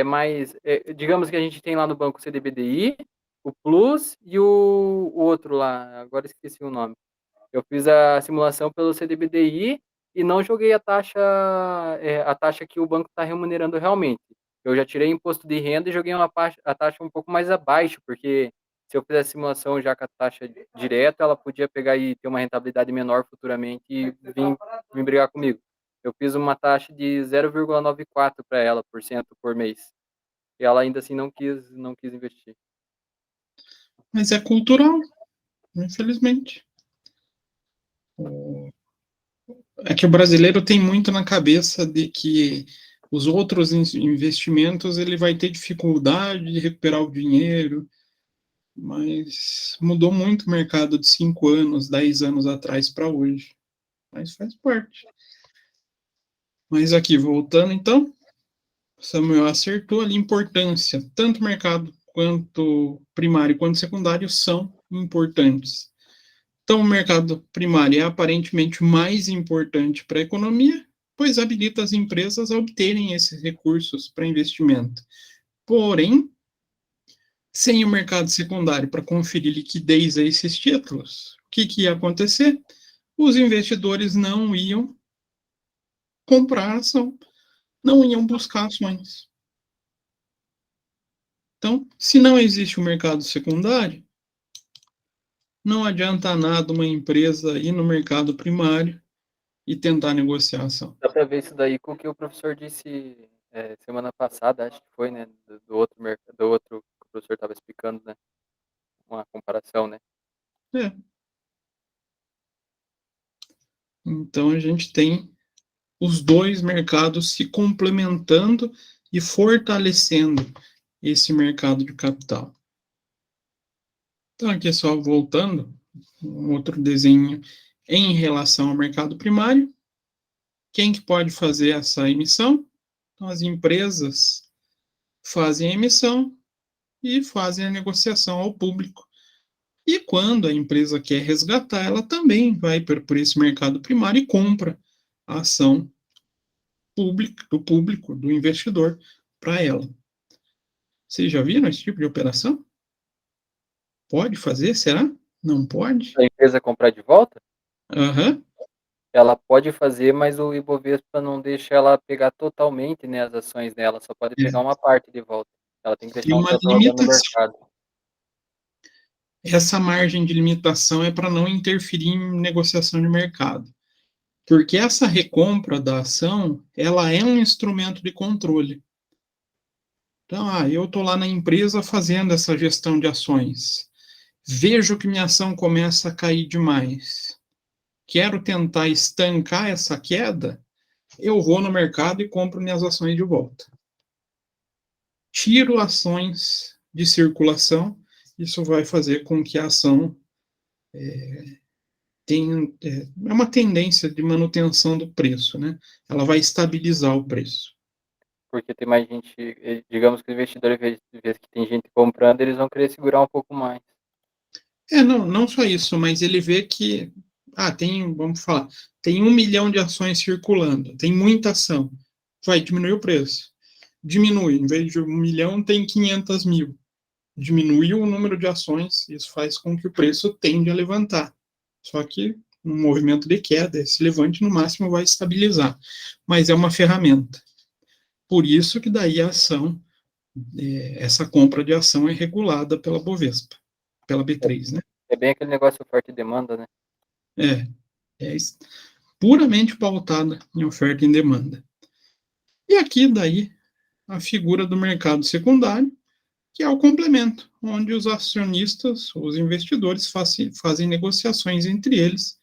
mais, digamos que a gente tem lá no banco o CDBDI, o Plus e o outro lá, agora esqueci o nome. Eu fiz a simulação pelo CDBDI e não joguei a taxa que o banco está remunerando realmente. Eu já tirei imposto de renda e joguei a taxa um pouco mais abaixo, porque se eu fizesse simulação já com a taxa direta, ela podia pegar e ter uma rentabilidade menor futuramente e vir brigar comigo. Eu fiz uma taxa de 0,94 para ela por cento por mês. E ela ainda assim não quis investir. mas é cultural, infelizmente. É que o brasileiro tem muito na cabeça de que os outros investimentos ele vai ter dificuldade de recuperar o dinheiro, mas mudou muito o mercado de 5 anos, 10 anos atrás para hoje. Mas faz parte. Mas aqui, voltando então, Samuel acertou ali a importância, tanto mercado quanto primário quanto secundário são importantes. Então, o mercado primário é aparentemente mais importante para a economia, pois habilita as empresas a obterem esses recursos para investimento. Porém, sem o mercado secundário para conferir liquidez a esses títulos, o que ia acontecer? Os investidores não iam comprar ação, não iam buscar ações. Então, se não existe o mercado secundário, não adianta nada uma empresa ir no mercado primário e tentar negociar ação. Dá para ver isso daí com o que o professor disse, semana passada, acho que foi, né, do outro que o professor estava explicando, né, uma comparação, né. É. Então, a gente tem os dois mercados se complementando e fortalecendo esse mercado de capital. Então, aqui só voltando, um outro desenho em relação ao mercado primário. Quem que pode fazer essa emissão? Então, as empresas fazem a emissão e fazem a negociação ao público. E quando a empresa quer resgatar, ela também vai por esse mercado primário e compra a ação público, do investidor, para ela. Vocês já viram esse tipo de operação? Pode fazer? Será? Não pode? A empresa comprar de volta, Aham. ela pode fazer, mas o Ibovespa não deixa ela pegar totalmente, né, as ações dela, só pode pegar uma parte de volta. Ela tem que Tem deixar um uma tanto rodando no limitação. mercado. Essa margem de limitação é para não interferir em negociação de mercado. Porque essa recompra da ação, ela é um instrumento de controle. Então, eu estou lá na empresa fazendo essa gestão de ações. Vejo que minha ação começa a cair demais. Quero tentar estancar essa queda, eu vou no mercado e compro minhas ações de volta. Tiro ações de circulação, isso vai fazer com que a ação tenha uma tendência de manutenção do preço, né? Ela vai estabilizar o preço. Porque tem mais gente, digamos que o investidor, vê que tem gente comprando, eles vão querer segurar um pouco mais. Não só isso, mas ele vê que, vamos falar, tem 1 milhão de ações circulando, tem muita ação, vai diminuir o preço. Diminui, em vez de 1 milhão, tem 500 mil. Diminuiu o número de ações, isso faz com que o preço tende a levantar. Só que um movimento de queda, esse levante no máximo vai estabilizar, mas é uma ferramenta. Por isso que daí a ação, essa compra de ação é regulada pela Bovespa, pela B3, né? É bem aquele negócio oferta e demanda, né? É puramente pautada em oferta e demanda. E aqui daí a figura do mercado secundário, que é o complemento, onde os acionistas, os investidores fazem negociações entre eles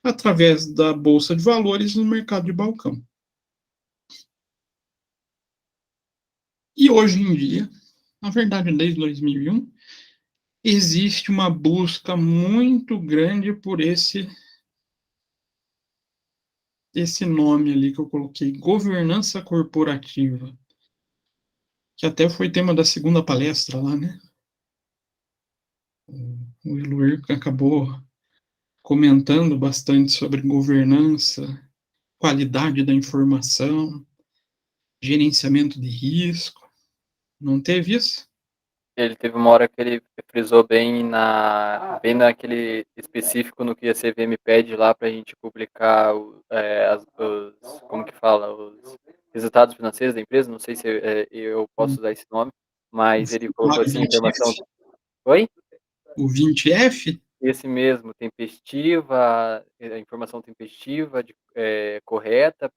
através da bolsa de valores no mercado de balcão. E hoje em dia, na verdade desde 2001, existe uma busca muito grande por esse nome ali que eu coloquei, governança corporativa, que até foi tema da segunda palestra lá, né? O Eloir acabou comentando bastante sobre governança, qualidade da informação, gerenciamento de risco. Não teve isso? Ele teve uma hora que ele frisou bem naquele específico no que a CVM pede lá para a gente publicar como que fala, os resultados financeiros da empresa. Não sei se eu posso usar esse nome, mas ele colocou assim, informação. Oi? O 20F? Esse mesmo, tempestiva, a informação tempestiva, correta,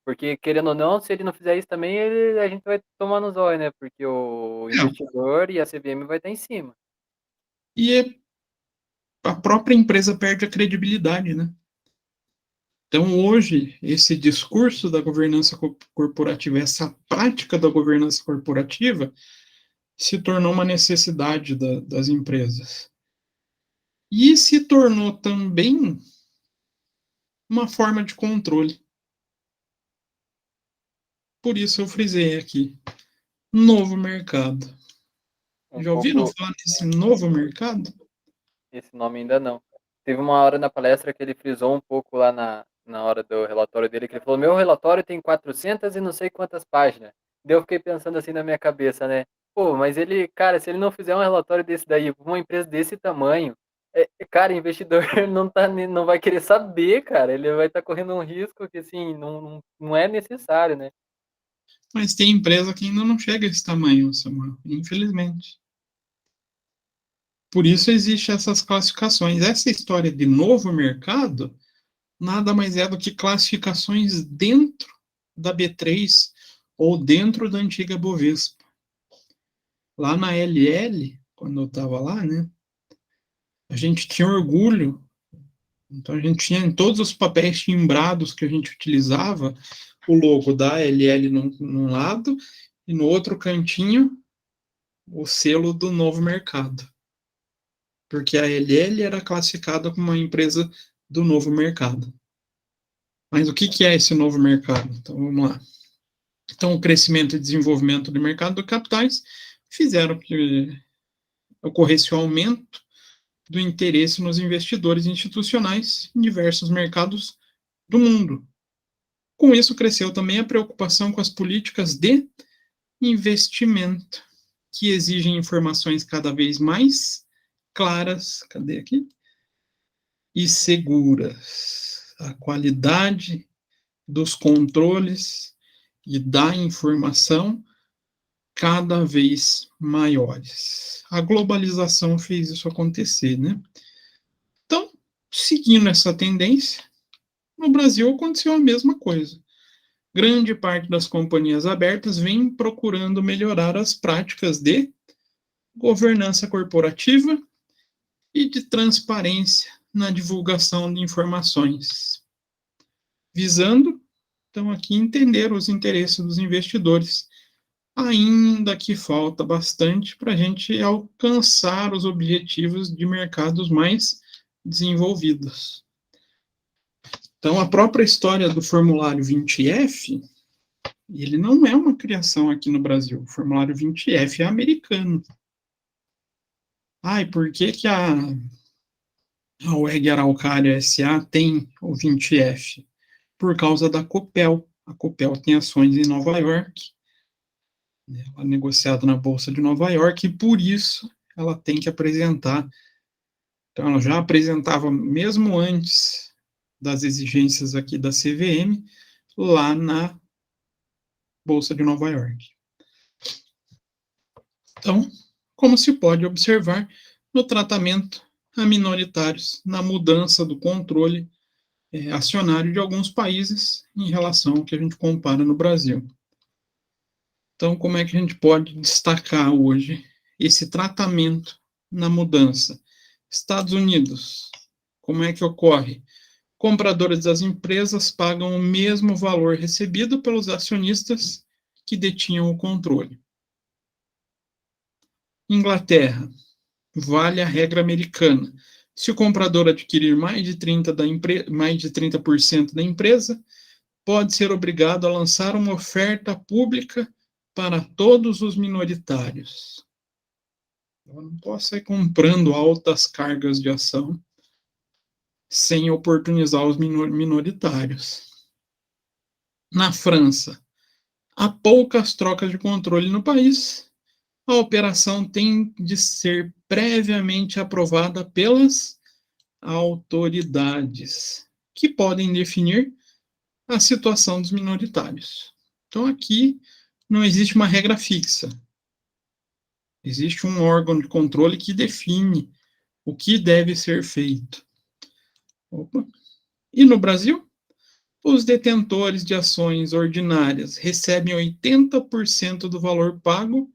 porque, querendo ou não, se ele não fizer isso também, a gente vai tomar no zóio, né? Porque o investidor e a CVM vai estar em cima. E a própria empresa perde a credibilidade, né? Então, hoje, esse discurso da governança corporativa, essa prática da governança corporativa, se tornou uma necessidade das empresas. E se tornou também uma forma de controle. Por isso eu frisei aqui, novo mercado. Já ouviram falar desse novo mercado? Esse nome ainda não. Teve uma hora na palestra que ele frisou um pouco lá na hora do relatório dele, que ele falou, meu relatório tem 400 e não sei quantas páginas. Daí eu fiquei pensando assim na minha cabeça, né? Pô, mas ele, cara, se ele não fizer um relatório desse daí, pra uma empresa desse tamanho, cara, investidor não vai querer saber, cara. Ele vai estar correndo um risco que, assim, não é necessário, né? Mas tem empresa que ainda não chega a esse tamanho, Samuel, infelizmente. Por isso existem essas classificações. Essa história de novo mercado nada mais é do que classificações dentro da B3 ou dentro da antiga Bovespa. Lá na LL, quando eu estava lá, né, a gente tinha orgulho. Então, a gente tinha em todos os papéis timbrados que a gente utilizava o logo da LL num lado e no outro cantinho o selo do novo mercado. Porque a LL era classificada como uma empresa do novo mercado. Mas o que é esse novo mercado? Então, vamos lá. Então, o crescimento e desenvolvimento do mercado de capitais fizeram que ocorresse o aumento do interesse nos investidores institucionais em diversos mercados do mundo. Com isso, cresceu também a preocupação com as políticas de investimento, que exigem informações cada vez mais claras, e seguras. A qualidade dos controles e da informação cada vez maiores. A globalização fez isso acontecer, né? Então, seguindo essa tendência, no Brasil aconteceu a mesma coisa. Grande parte das companhias abertas vem procurando melhorar as práticas de governança corporativa e de transparência na divulgação de informações, visando, então, aqui entender os interesses dos investidores, ainda que falta bastante para a gente alcançar os objetivos de mercados mais desenvolvidos. Então, a própria história do formulário 20F, ele não é uma criação aqui no Brasil. O formulário 20F é americano. E por que que a UEG Araucária S.A. tem o 20F? Por causa da Copel. A Copel tem ações em Nova York, né, ela é negociada na Bolsa de Nova York, e por isso ela tem que apresentar. Então, ela já apresentava, mesmo antes das exigências aqui da CVM, lá na Bolsa de Nova York. Então, como se pode observar, no tratamento a minoritários, na mudança do controle acionário de alguns países em relação ao que a gente compara no Brasil. Então, como é que a gente pode destacar hoje esse tratamento na mudança? Estados Unidos, como é que ocorre? Compradores das empresas pagam o mesmo valor recebido pelos acionistas que detinham o controle. Inglaterra, vale a regra americana. Se o comprador adquirir mais de 30% da empresa, pode ser obrigado a lançar uma oferta pública para todos os minoritários. Eu não posso ir comprando altas cargas de ação sem oportunizar os minoritários. Na França, há poucas trocas de controle no país. A operação tem de ser previamente aprovada pelas autoridades, que podem definir a situação dos minoritários. Então, aqui não existe uma regra fixa. Existe um órgão de controle que define o que deve ser feito. E no Brasil, os detentores de ações ordinárias recebem 80% do valor pago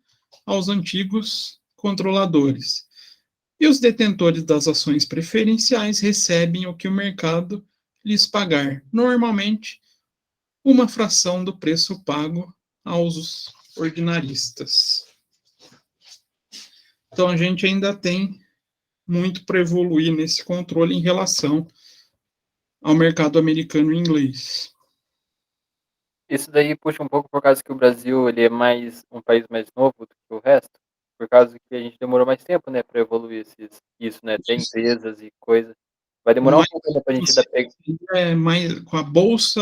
aos antigos controladores. E os detentores das ações preferenciais recebem o que o mercado lhes pagar, normalmente uma fração do preço pago aos ordinaristas. Então, a gente ainda tem muito para evoluir nesse controle em relação ao mercado americano e inglês. Isso daí puxa um pouco por causa que o Brasil ele é um país mais novo do que o resto, por causa que a gente demorou mais tempo, né, para evoluir isso, né, ter empresas e coisa. Vai demorar um pouco ainda para a gente ainda pegar. Mais com a bolsa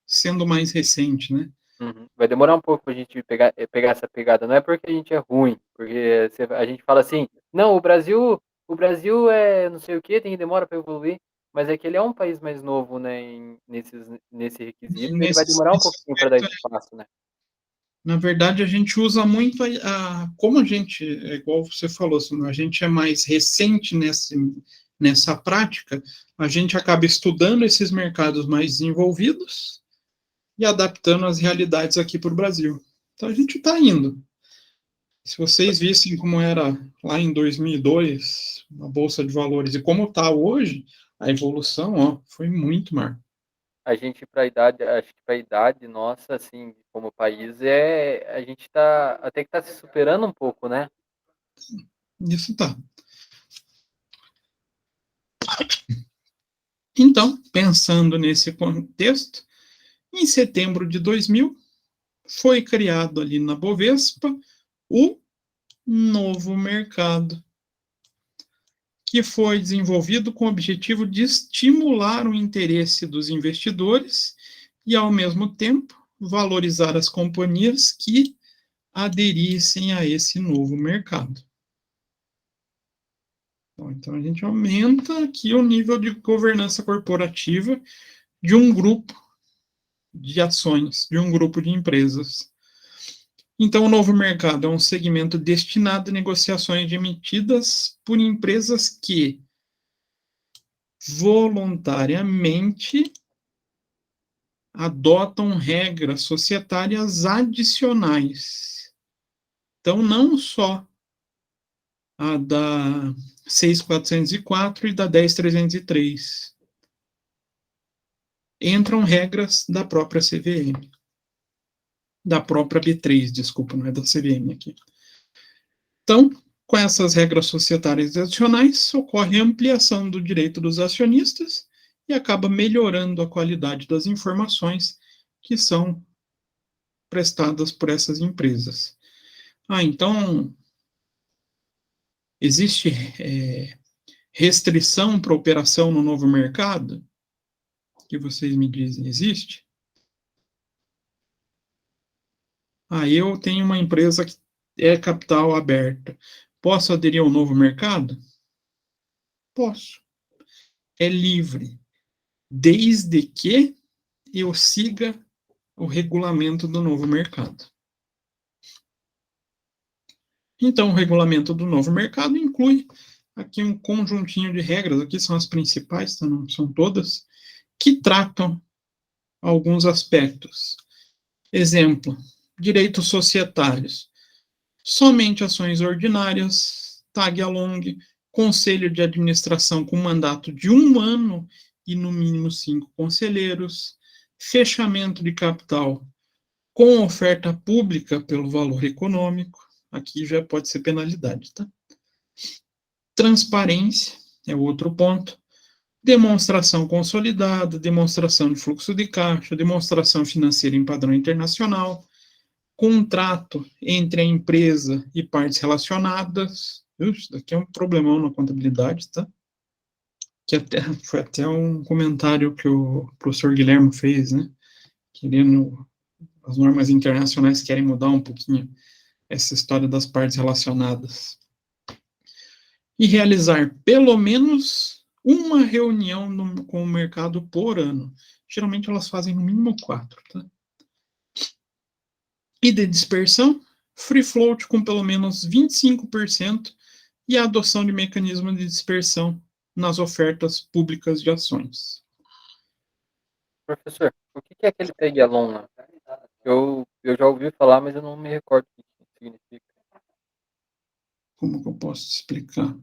sendo mais recente, né? Uhum. Vai demorar um pouco pra gente pegar essa pegada. Não é porque a gente é ruim, porque a gente fala assim, não, o Brasil é não sei o que, tem demora para evoluir, mas é que ele é um país mais novo, né, nesse requisito, ele vai demorar um pouquinho para dar esse passo, né? Na verdade, a gente usa muito como a gente, é igual você falou, a gente é mais recente nessa prática, a gente acaba estudando esses mercados mais desenvolvidos e adaptando as realidades aqui para o Brasil. Então, a gente está indo. Se vocês vissem como era lá em 2002, a Bolsa de Valores, e como está hoje, a evolução foi muito maior. A gente, acho que para a idade nossa, assim, como país, a gente até que tá se superando um pouco, né? Isso tá. Então, pensando nesse contexto, em setembro de 2000, foi criado ali na Bovespa o novo mercado, que foi desenvolvido com o objetivo de estimular o interesse dos investidores e, ao mesmo tempo, valorizar as companhias que aderissem a esse novo mercado. Então, a gente aumenta aqui o nível de governança corporativa de um grupo de ações, de um grupo de empresas. Então, o novo mercado é um segmento destinado a negociações emitidas por empresas que voluntariamente adotam regras societárias adicionais. Então, não só a da 6.404 e da 10.303. Entram regras da própria CVM. Da própria B3, desculpa, não é da CVM aqui. Então, com essas regras societárias adicionais, ocorre a ampliação do direito dos acionistas e acaba melhorando a qualidade das informações que são prestadas por essas empresas. Então, Existe restrição para operação no novo mercado? Que vocês me dizem, existe? Eu tenho uma empresa que é capital aberta. Posso aderir ao novo mercado? Posso. É livre, desde que eu siga o regulamento do novo mercado. Então, o regulamento do novo mercado inclui aqui um conjuntinho de regras, aqui são as principais, tá? Não são todas, que tratam alguns aspectos. Exemplo, direitos societários. Somente ações ordinárias, tag-along, conselho de administração com mandato de 1 ano e no mínimo 5 conselheiros, fechamento de capital com oferta pública pelo valor econômico, aqui já pode ser penalidade, tá? Transparência é outro ponto. Demonstração consolidada, demonstração de fluxo de caixa, demonstração financeira em padrão internacional, contrato entre a empresa e partes relacionadas. Isso daqui é um problemão na contabilidade, tá? Que foi até um comentário que o professor Guilherme fez, né? Querendo, as normas internacionais querem mudar um pouquinho essa história das partes relacionadas. E realizar pelo menos uma reunião com o mercado por ano. Geralmente elas fazem no mínimo 4, tá? E de dispersão, free float com pelo menos 25% e a adoção de mecanismo de dispersão nas ofertas públicas de ações. Professor, o que é aquele tag along lá? Eu já ouvi falar, mas eu não me recordo o que significa. Como que eu posso te explicar?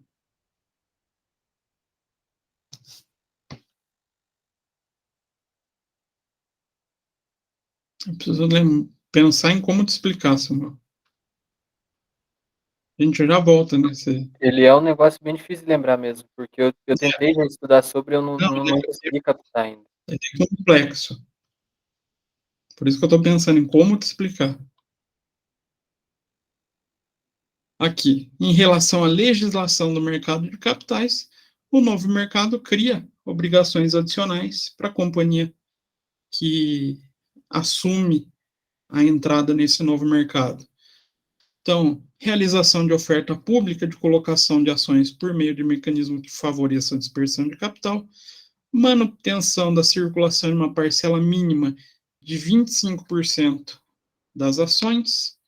Eu preciso pensar em como te explicar, Samuel. A gente já volta nesse... Ele é um negócio bem difícil de lembrar mesmo, porque eu tentei já estudar sobre e eu não consegui captar ainda. É complexo. Por isso que eu estou pensando em como te explicar. Aqui, em relação à legislação do mercado de capitais, o novo mercado cria obrigações adicionais para a companhia que assume a entrada nesse novo mercado. Então, realização de oferta pública de colocação de ações por meio de mecanismo que favoreça a dispersão de capital, manutenção da circulação de uma parcela mínima de 25% das ações,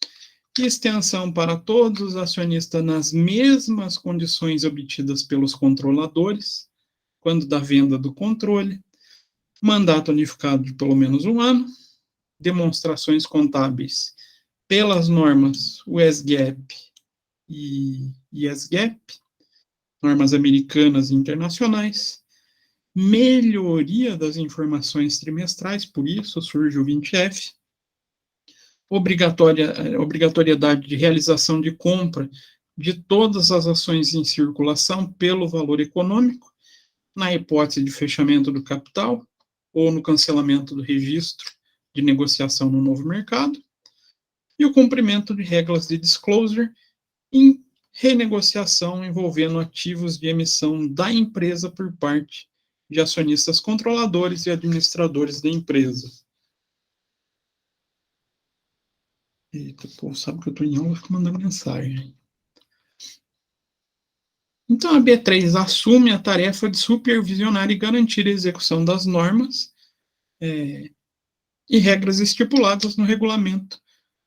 extensão para todos os acionistas nas mesmas condições obtidas pelos controladores, quando da venda do controle, mandato unificado de pelo menos 1 ano, demonstrações contábeis pelas normas US-GAAP e IS-GAAP, normas americanas e internacionais, melhoria das informações trimestrais, por isso surge o 20F, obrigatoriedade de realização de compra de todas as ações em circulação pelo valor econômico, na hipótese de fechamento do capital ou no cancelamento do registro de negociação no novo mercado, e o cumprimento de regras de disclosure em renegociação envolvendo ativos de emissão da empresa por parte de acionistas controladores e administradores da empresa. Eita, pô, sabe que eu estou em aula, fico mandando mensagem. Então, a B3 assume a tarefa de supervisionar e garantir a execução das normas e regras estipuladas no regulamento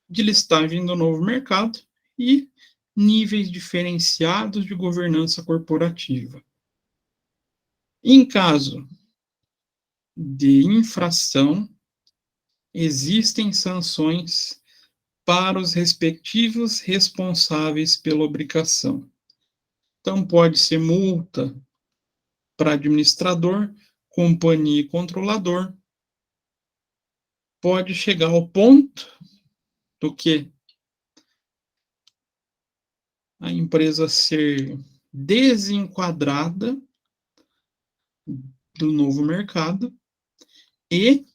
de listagem do novo mercado e níveis diferenciados de governança corporativa. Em caso de infração, existem sanções para os respectivos responsáveis pela obrigação. Então, pode ser multa para administrador, companhia e controlador. Pode chegar ao ponto do que a empresa ser desenquadrada do novo mercado e,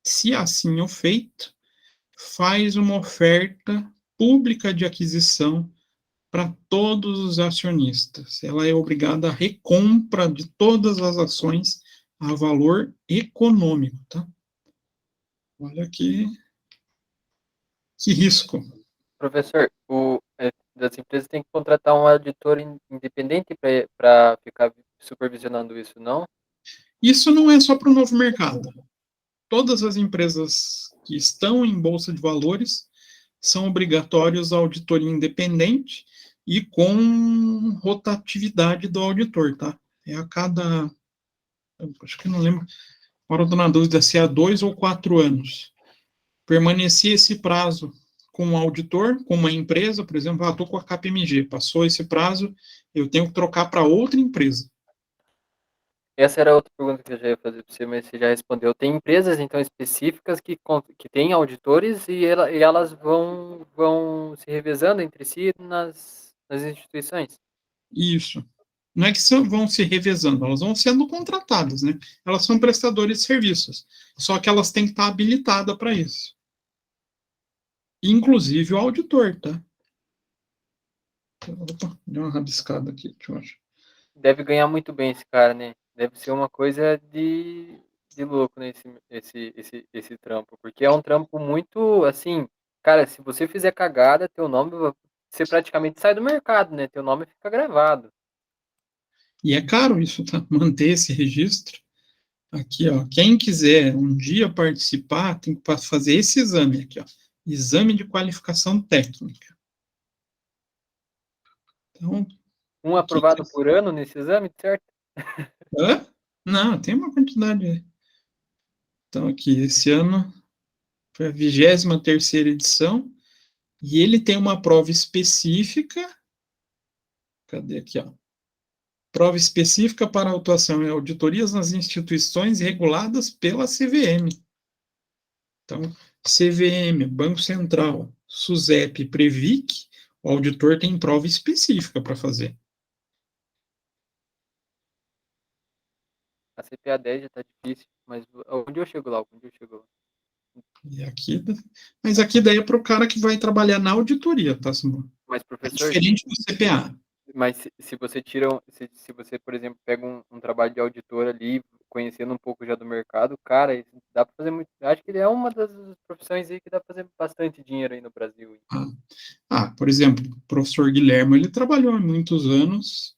se assim o feito, faz uma oferta pública de aquisição para todos os acionistas. Ela é obrigada a recompra de todas as ações a valor econômico, tá? Olha que risco. Professor, das empresas têm que contratar um auditor independente para ficar supervisionando isso, não? Isso não é só para o novo mercado. Todas as empresas que estão em bolsa de valores são obrigatórios a auditoria independente e com rotatividade do auditor, tá? É a cada, acho que não lembro, agora eu estou na dúvida se é 2 ou 4 anos. Permanecer esse prazo com um auditor, com uma empresa, por exemplo, estou com a KPMG, passou esse prazo, eu tenho que trocar para outra empresa. Essa era outra pergunta que eu já ia fazer para você, mas você já respondeu. Tem empresas, então, específicas que têm auditores e elas vão se revezando entre si nas instituições? Isso. Não é que vão se revezando, elas vão sendo contratadas, né? Elas são prestadores de serviços, só que elas têm que estar habilitadas para isso. Inclusive o auditor, tá? Opa, deu uma rabiscada aqui, deixa eu achar. Deve ganhar muito bem esse cara, né? Deve ser uma coisa de louco, né? Esse trampo. Porque é um trampo muito, assim... Cara, se você fizer cagada, teu nome... Você praticamente sai do mercado, né? Teu nome fica gravado. E é caro isso, tá? Manter esse registro. Aqui, ó, quem quiser um dia participar, tem que fazer esse exame aqui, ó. Exame de qualificação técnica. Então, Um aprovado por ano nesse exame, certo? hã? Não, tem uma quantidade. Então, aqui, esse ano foi a 23ª edição, e ele tem uma prova específica. Cadê aqui, ó? Prova específica para autuação em auditorias nas instituições reguladas pela CVM. Então, CVM, Banco Central, SUSEP, Previc, o auditor tem prova específica para fazer. A CPA 10 já tá difícil, mas onde eu chego lá? Onde eu chego lá? E aqui, mas aqui daí é para o cara que vai trabalhar na auditoria, tá, Simão? Mas, É professor, diferente do CPA. mas se você tira, se você, por exemplo, pega um trabalho de auditor ali, conhecendo um pouco já do mercado, cara, isso dá para fazer muito. Acho que é uma das profissões aí que dá para fazer bastante dinheiro aí no Brasil. Por exemplo, o professor Guilherme, ele trabalhou há muitos anos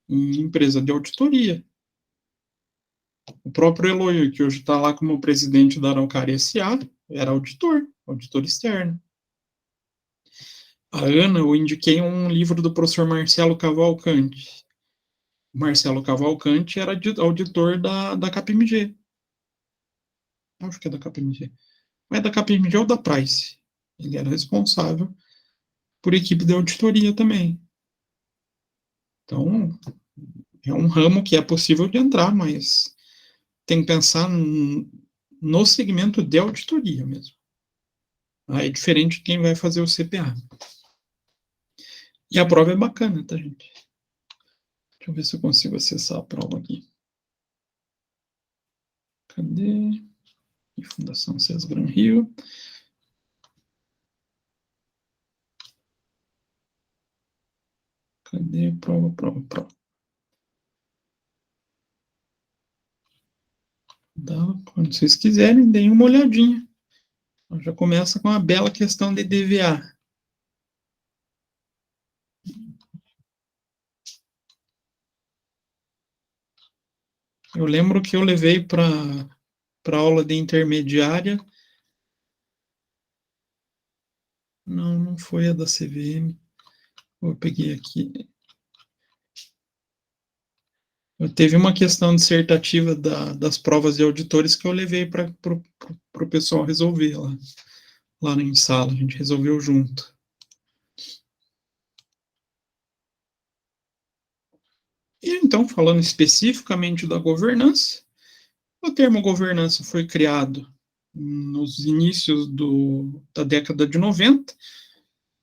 em empresa de auditoria. O próprio Eloy, que hoje está lá como presidente da Araucária S.A., era auditor externo. A Ana, eu indiquei um livro do professor Marcelo Cavalcante. O Marcelo Cavalcante era auditor da KPMG. Acho que é da KPMG. Mas é da KPMG ou da Price. Ele era responsável por equipe de auditoria também. Então, é um ramo que é possível de entrar, mas tem que pensar no segmento de auditoria mesmo. Aí é diferente de quem vai fazer o CPA. E a prova é bacana, tá, gente? Deixa eu ver se eu consigo acessar a prova aqui. Cadê? Fundação César Rio. Cadê? Prova. Quando vocês quiserem, deem uma olhadinha. Já começa com a bela questão de DVA. Eu lembro que eu levei para aula de intermediária. Não foi a da CVM. Eu peguei aqui. Teve uma questão dissertativa das provas de auditores que eu levei para o pessoal resolver lá em sala. A gente resolveu junto. E então, falando especificamente da governança, o termo governança foi criado nos inícios da década de 90,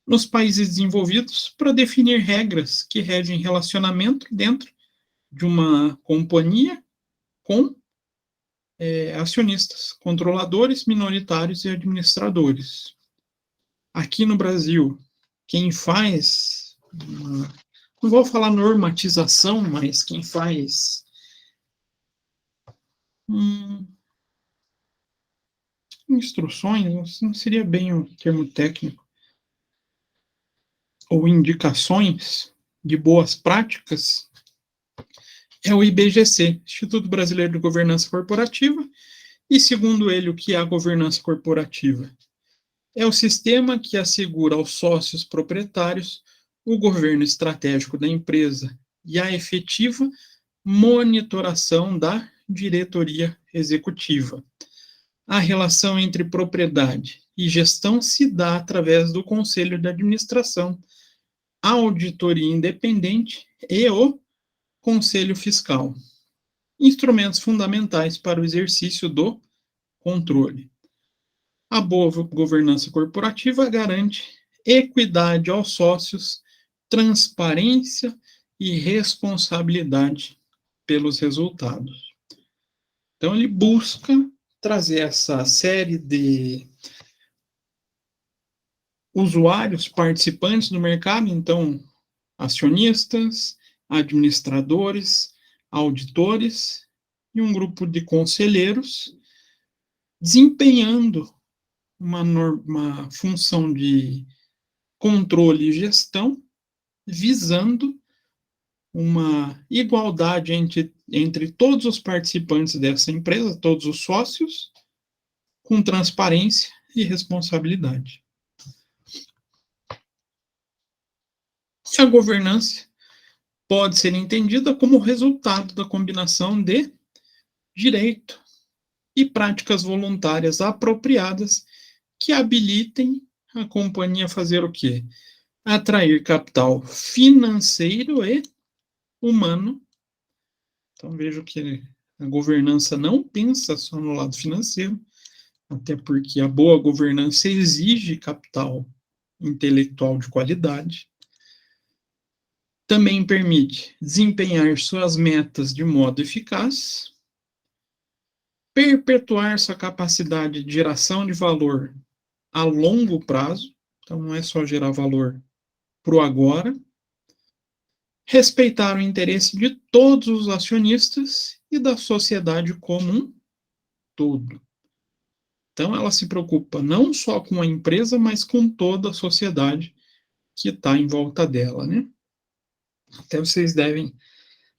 nos países desenvolvidos, para definir regras que regem relacionamento dentro de uma companhia com acionistas, controladores, minoritários e administradores. Aqui no Brasil, quem faz não vou falar normatização, mas quem faz instruções, não seria bem o termo técnico, ou indicações de boas práticas, é o IBGC, Instituto Brasileiro de Governança Corporativa, e segundo ele, o que é a governança corporativa? É o sistema que assegura aos sócios proprietários o governo estratégico da empresa e a efetiva monitoração da diretoria executiva. A relação entre propriedade e gestão se dá através do Conselho de Administração, a auditoria independente e o Conselho Fiscal. Instrumentos fundamentais para o exercício do controle. A boa governança corporativa garante equidade aos sócios, transparência e responsabilidade pelos resultados. Então, ele busca trazer essa série de usuários participantes do mercado, então, acionistas, administradores, auditores e um grupo de conselheiros desempenhando uma função de controle e gestão, visando uma igualdade entre todos os participantes dessa empresa, todos os sócios, com transparência e responsabilidade. A governança pode ser entendida como resultado da combinação de direito e práticas voluntárias apropriadas que habilitem a companhia a fazer o quê? Atrair capital financeiro e humano. Então, vejo que a governança não pensa só no lado financeiro, até porque a boa governança exige capital intelectual de qualidade. Também permite desempenhar suas metas de modo eficaz, perpetuar sua capacidade de geração de valor a longo prazo, então não é só gerar valor para o agora, respeitar o interesse de todos os acionistas e da sociedade como um todo. Então, ela se preocupa não só com a empresa, mas com toda a sociedade que está em volta dela, né? Até vocês devem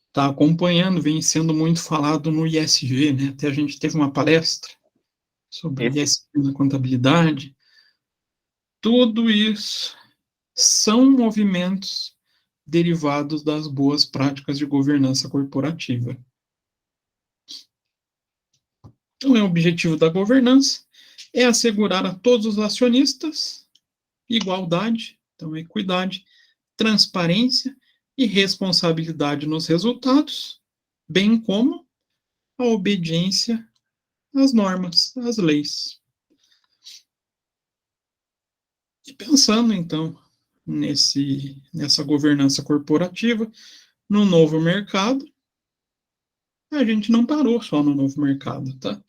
estar acompanhando, vem sendo muito falado no ISG, né? Até a gente teve uma palestra sobre ISG na contabilidade. Tudo isso são movimentos derivados das boas práticas de governança corporativa. Então, o objetivo da governança é assegurar a todos os acionistas igualdade, então equidade, transparência e responsabilidade nos resultados, bem como a obediência às normas, às leis. E pensando, então, nessa governança corporativa, no novo mercado, a gente não parou só no novo mercado, tá?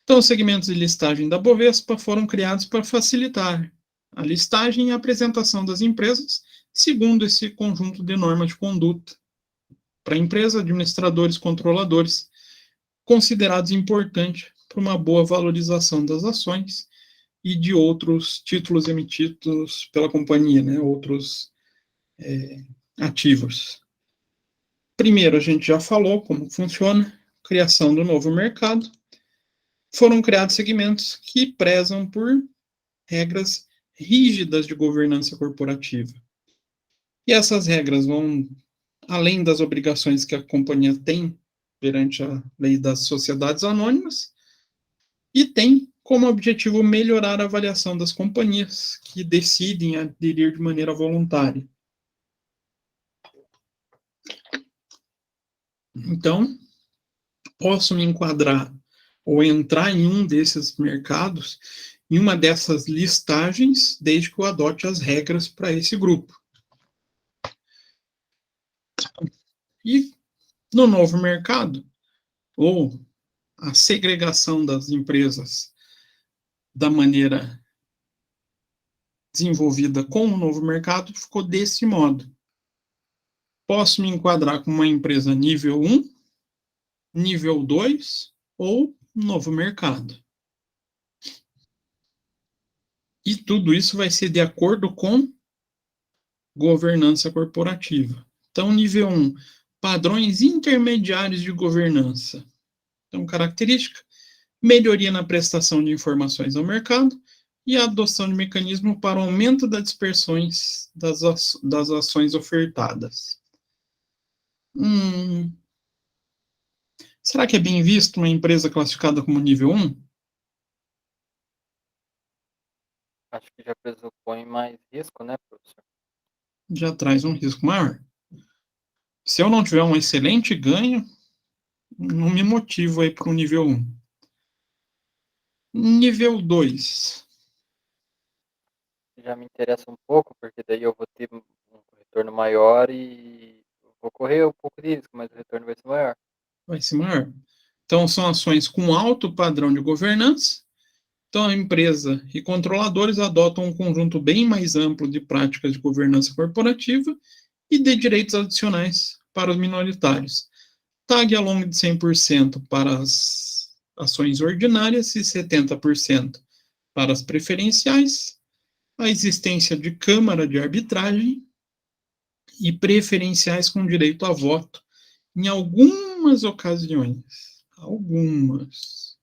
Então, os segmentos de listagem da Bovespa foram criados para facilitar a listagem e a apresentação das empresas, segundo esse conjunto de normas de conduta, para a empresa, administradores, controladores, considerados importantes para uma boa valorização das ações e de outros títulos emitidos pela companhia, né, outros ativos. Primeiro, a gente já falou como funciona, criação do novo mercado. Foram criados segmentos que prezam por regras rígidas de governança corporativa. E essas regras vão, além das obrigações que a companhia tem perante a lei das sociedades anônimas, e tem como objetivo melhorar a avaliação das companhias que decidem aderir de maneira voluntária. Então, posso me enquadrar ou entrar em um desses mercados, em uma dessas listagens, desde que eu adote as regras para esse grupo. E no novo mercado, ou a segregação das empresas da maneira desenvolvida com o novo mercado, ficou desse modo. posso me enquadrar como uma empresa nível 1, nível 2 ou novo mercado. E tudo isso vai ser de acordo com governança corporativa. Então, nível 1, padrões intermediários de governança. Então, característica, melhoria na prestação de informações ao mercado e a adoção de mecanismo para o aumento das dispersões das ações ofertadas. Será que é bem visto uma empresa classificada como nível 1? Acho que já pressupõe mais risco, né, professor? Já traz um risco maior. Se eu não tiver um excelente ganho, não me motivo aí para o nível 1. Nível 2. Já me interessa um pouco, porque daí eu vou ter um retorno maior e vou correr um pouco de risco, mas o retorno vai ser maior. Vai ser maior. Então, são ações com alto padrão de governança. Então, a empresa e controladores adotam um conjunto bem mais amplo de práticas de governança corporativa e de direitos adicionais para os minoritários. Tag along de 100% para as ações ordinárias e 70% para as preferenciais, a existência de câmara de arbitragem e preferenciais com direito a voto em algumas ocasiões. Algumas.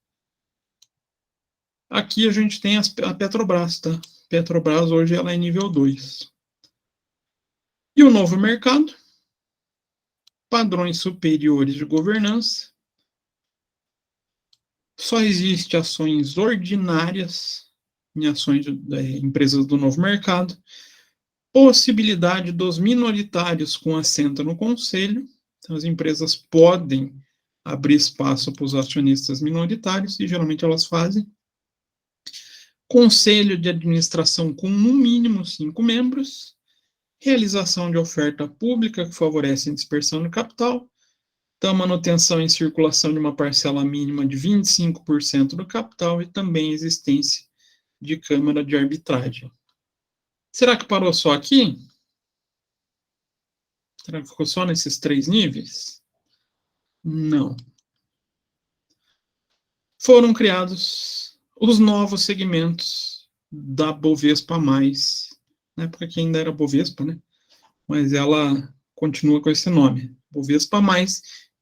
Aqui a gente tem a Petrobras, tá? Petrobras hoje ela é nível 2. E o novo mercado? Padrões superiores de governança. Só existe ações ordinárias em ações de empresas do novo mercado. Possibilidade dos minoritários com assento no conselho. Então, as empresas podem abrir espaço para os acionistas minoritários, e geralmente elas fazem. Conselho de administração com no mínimo 5 membros. Realização de oferta pública que favorece a dispersão de capital. Então, manutenção em circulação de uma parcela mínima de 25% do capital e também existência de câmara de arbitragem. Será que parou só aqui? Será que ficou só nesses 3 níveis? Não. Foram criados os novos segmentos da Bovespa+, na época que ainda era Bovespa, né? Mas ela continua com esse nome, Bovespa+,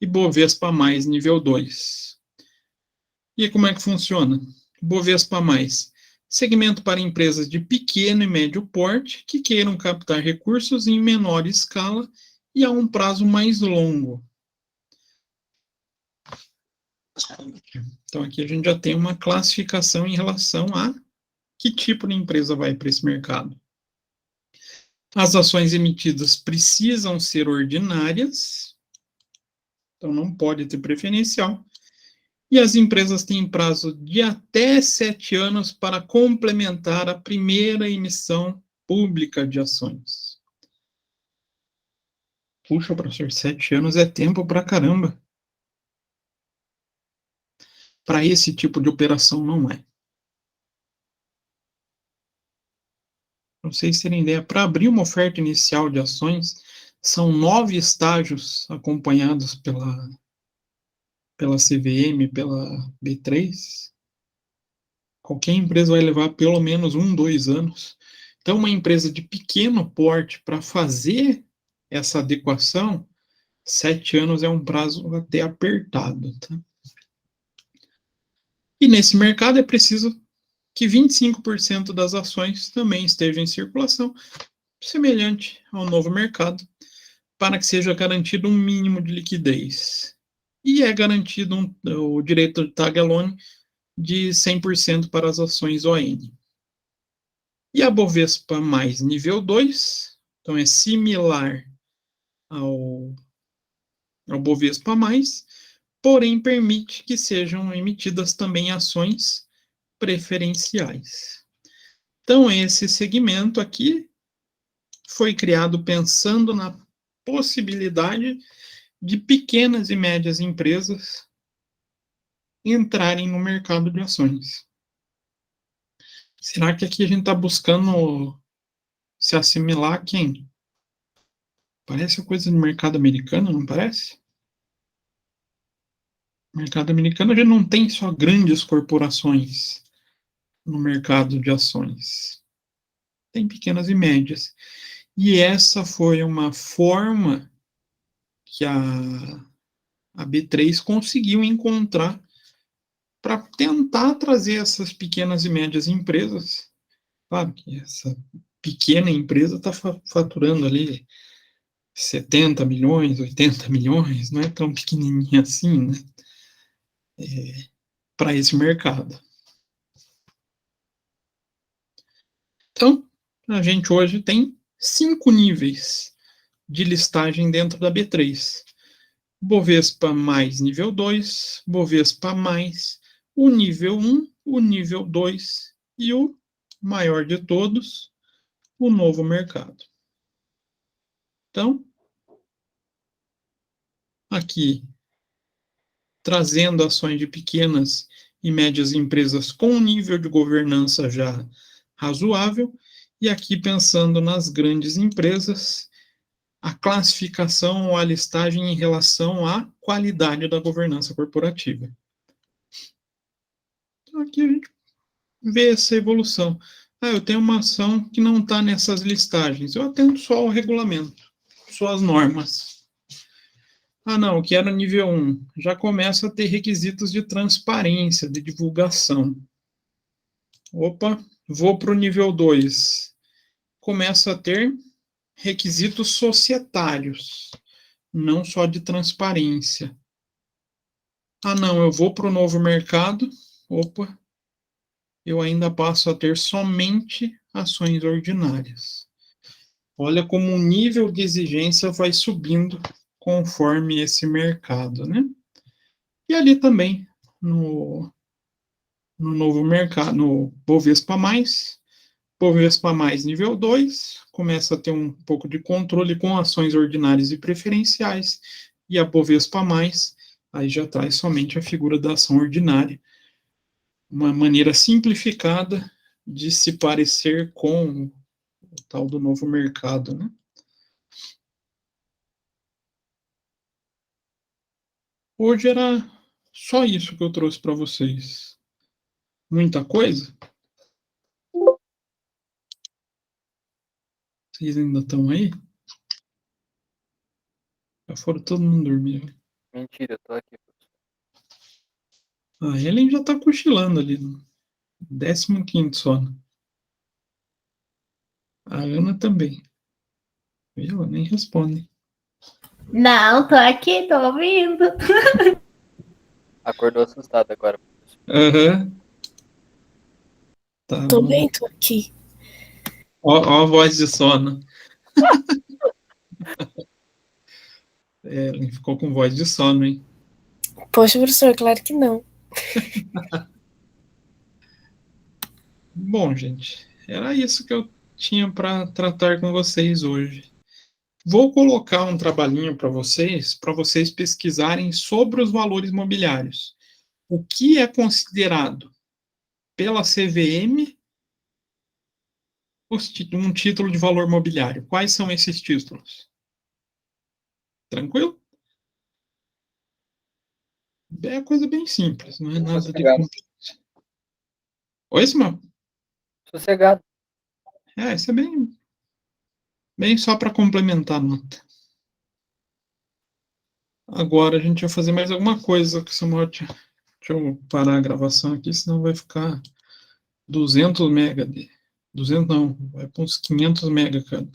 e Bovespa+, nível 2. E como é que funciona? Bovespa+, segmento para empresas de pequeno e médio porte que queiram captar recursos em menor escala e a um prazo mais longo. Então, aqui a gente já tem uma classificação em relação a que tipo de empresa vai para esse mercado. As ações emitidas precisam ser ordinárias, então não pode ter preferencial, e as empresas têm prazo de até 7 anos para complementar a primeira emissão pública de ações. Puxa, professor, 7 anos é tempo pra caramba. Para esse tipo de operação, não é. Para vocês terem ideia, para abrir uma oferta inicial de ações, são 9 estágios acompanhados pela CVM, pela B3. Qualquer empresa vai levar pelo menos 1, 2 anos. Então, uma empresa de pequeno porte, para fazer essa adequação, 7 anos é um prazo até apertado. Tá? E nesse mercado é preciso que 25% das ações também estejam em circulação, semelhante ao novo mercado, para que seja garantido um mínimo de liquidez. E é garantido o direito de tag alone de 100% para as ações ON. E a Bovespa mais nível 2, então é similar ao Bovespa mais, porém permite que sejam emitidas também ações preferenciais. Então, esse segmento aqui foi criado pensando na possibilidade de pequenas e médias empresas entrarem no mercado de ações. Será que aqui a gente está buscando se assimilar a quem? Parece coisa do mercado americano, não parece? O mercado americano já não tem só grandes corporações no mercado de ações. Tem pequenas e médias. E essa foi uma forma que a B3 conseguiu encontrar para tentar trazer essas pequenas e médias empresas. Claro que essa pequena empresa está faturando ali 70 milhões, 80 milhões, não é tão pequenininha assim, né? Para esse mercado. Então, a gente hoje tem 5 níveis de listagem dentro da B3. Bovespa mais nível 2, Bovespa mais, o nível 1, o nível 2 e o maior de todos, o novo mercado. Então, aqui, trazendo ações de pequenas e médias empresas com nível de governança já razoável, e aqui pensando nas grandes empresas, a classificação ou a listagem em relação à qualidade da governança corporativa. Então, aqui a gente vê essa evolução. Eu tenho uma ação que não está nessas listagens, eu atendo só o regulamento, só as normas. Não, que era nível 1, já começa a ter requisitos de transparência, de divulgação. Opa, vou para o nível 2. Começa a ter requisitos societários, não só de transparência. Não, eu vou para o novo mercado. Opa, eu ainda passo a ter somente ações ordinárias. Olha como o nível de exigência vai subindo conforme esse mercado, né? E ali também, no novo mercado, no Bovespa+, nível 2, começa a ter um pouco de controle com ações ordinárias e preferenciais, e a Bovespa+, aí já traz somente a figura da ação ordinária, uma maneira simplificada de se parecer com o tal do novo mercado, né? Hoje era só isso que eu trouxe para vocês. Muita coisa? Vocês ainda estão aí? Já foram todo mundo dormir. Mentira, eu tô aqui. A Helen já está cochilando ali, no 15º sono. A Ana também. Ela nem responde. Não, tô aqui, tô ouvindo. Acordou assustado agora. Aham. Tá Tô bom. bem, tô aqui. Ó a voz de sono. Ela ficou com voz de sono, hein? Poxa, professor, claro que não. Bom, gente, era isso que eu tinha para tratar com vocês hoje. Vou colocar um trabalhinho para vocês pesquisarem sobre os valores mobiliários. O que é considerado pela CVM um título de valor mobiliário? Quais são esses títulos? Tranquilo? É coisa bem simples, não é nada de complexo. Oi, Simão? Sossegado. Isso é bem só para complementar a nota. Agora a gente vai fazer mais alguma coisa que Samuel tinha. Deixa eu parar a gravação aqui, senão vai ficar 200 mega 200 não, vai para uns 500 mega, cara.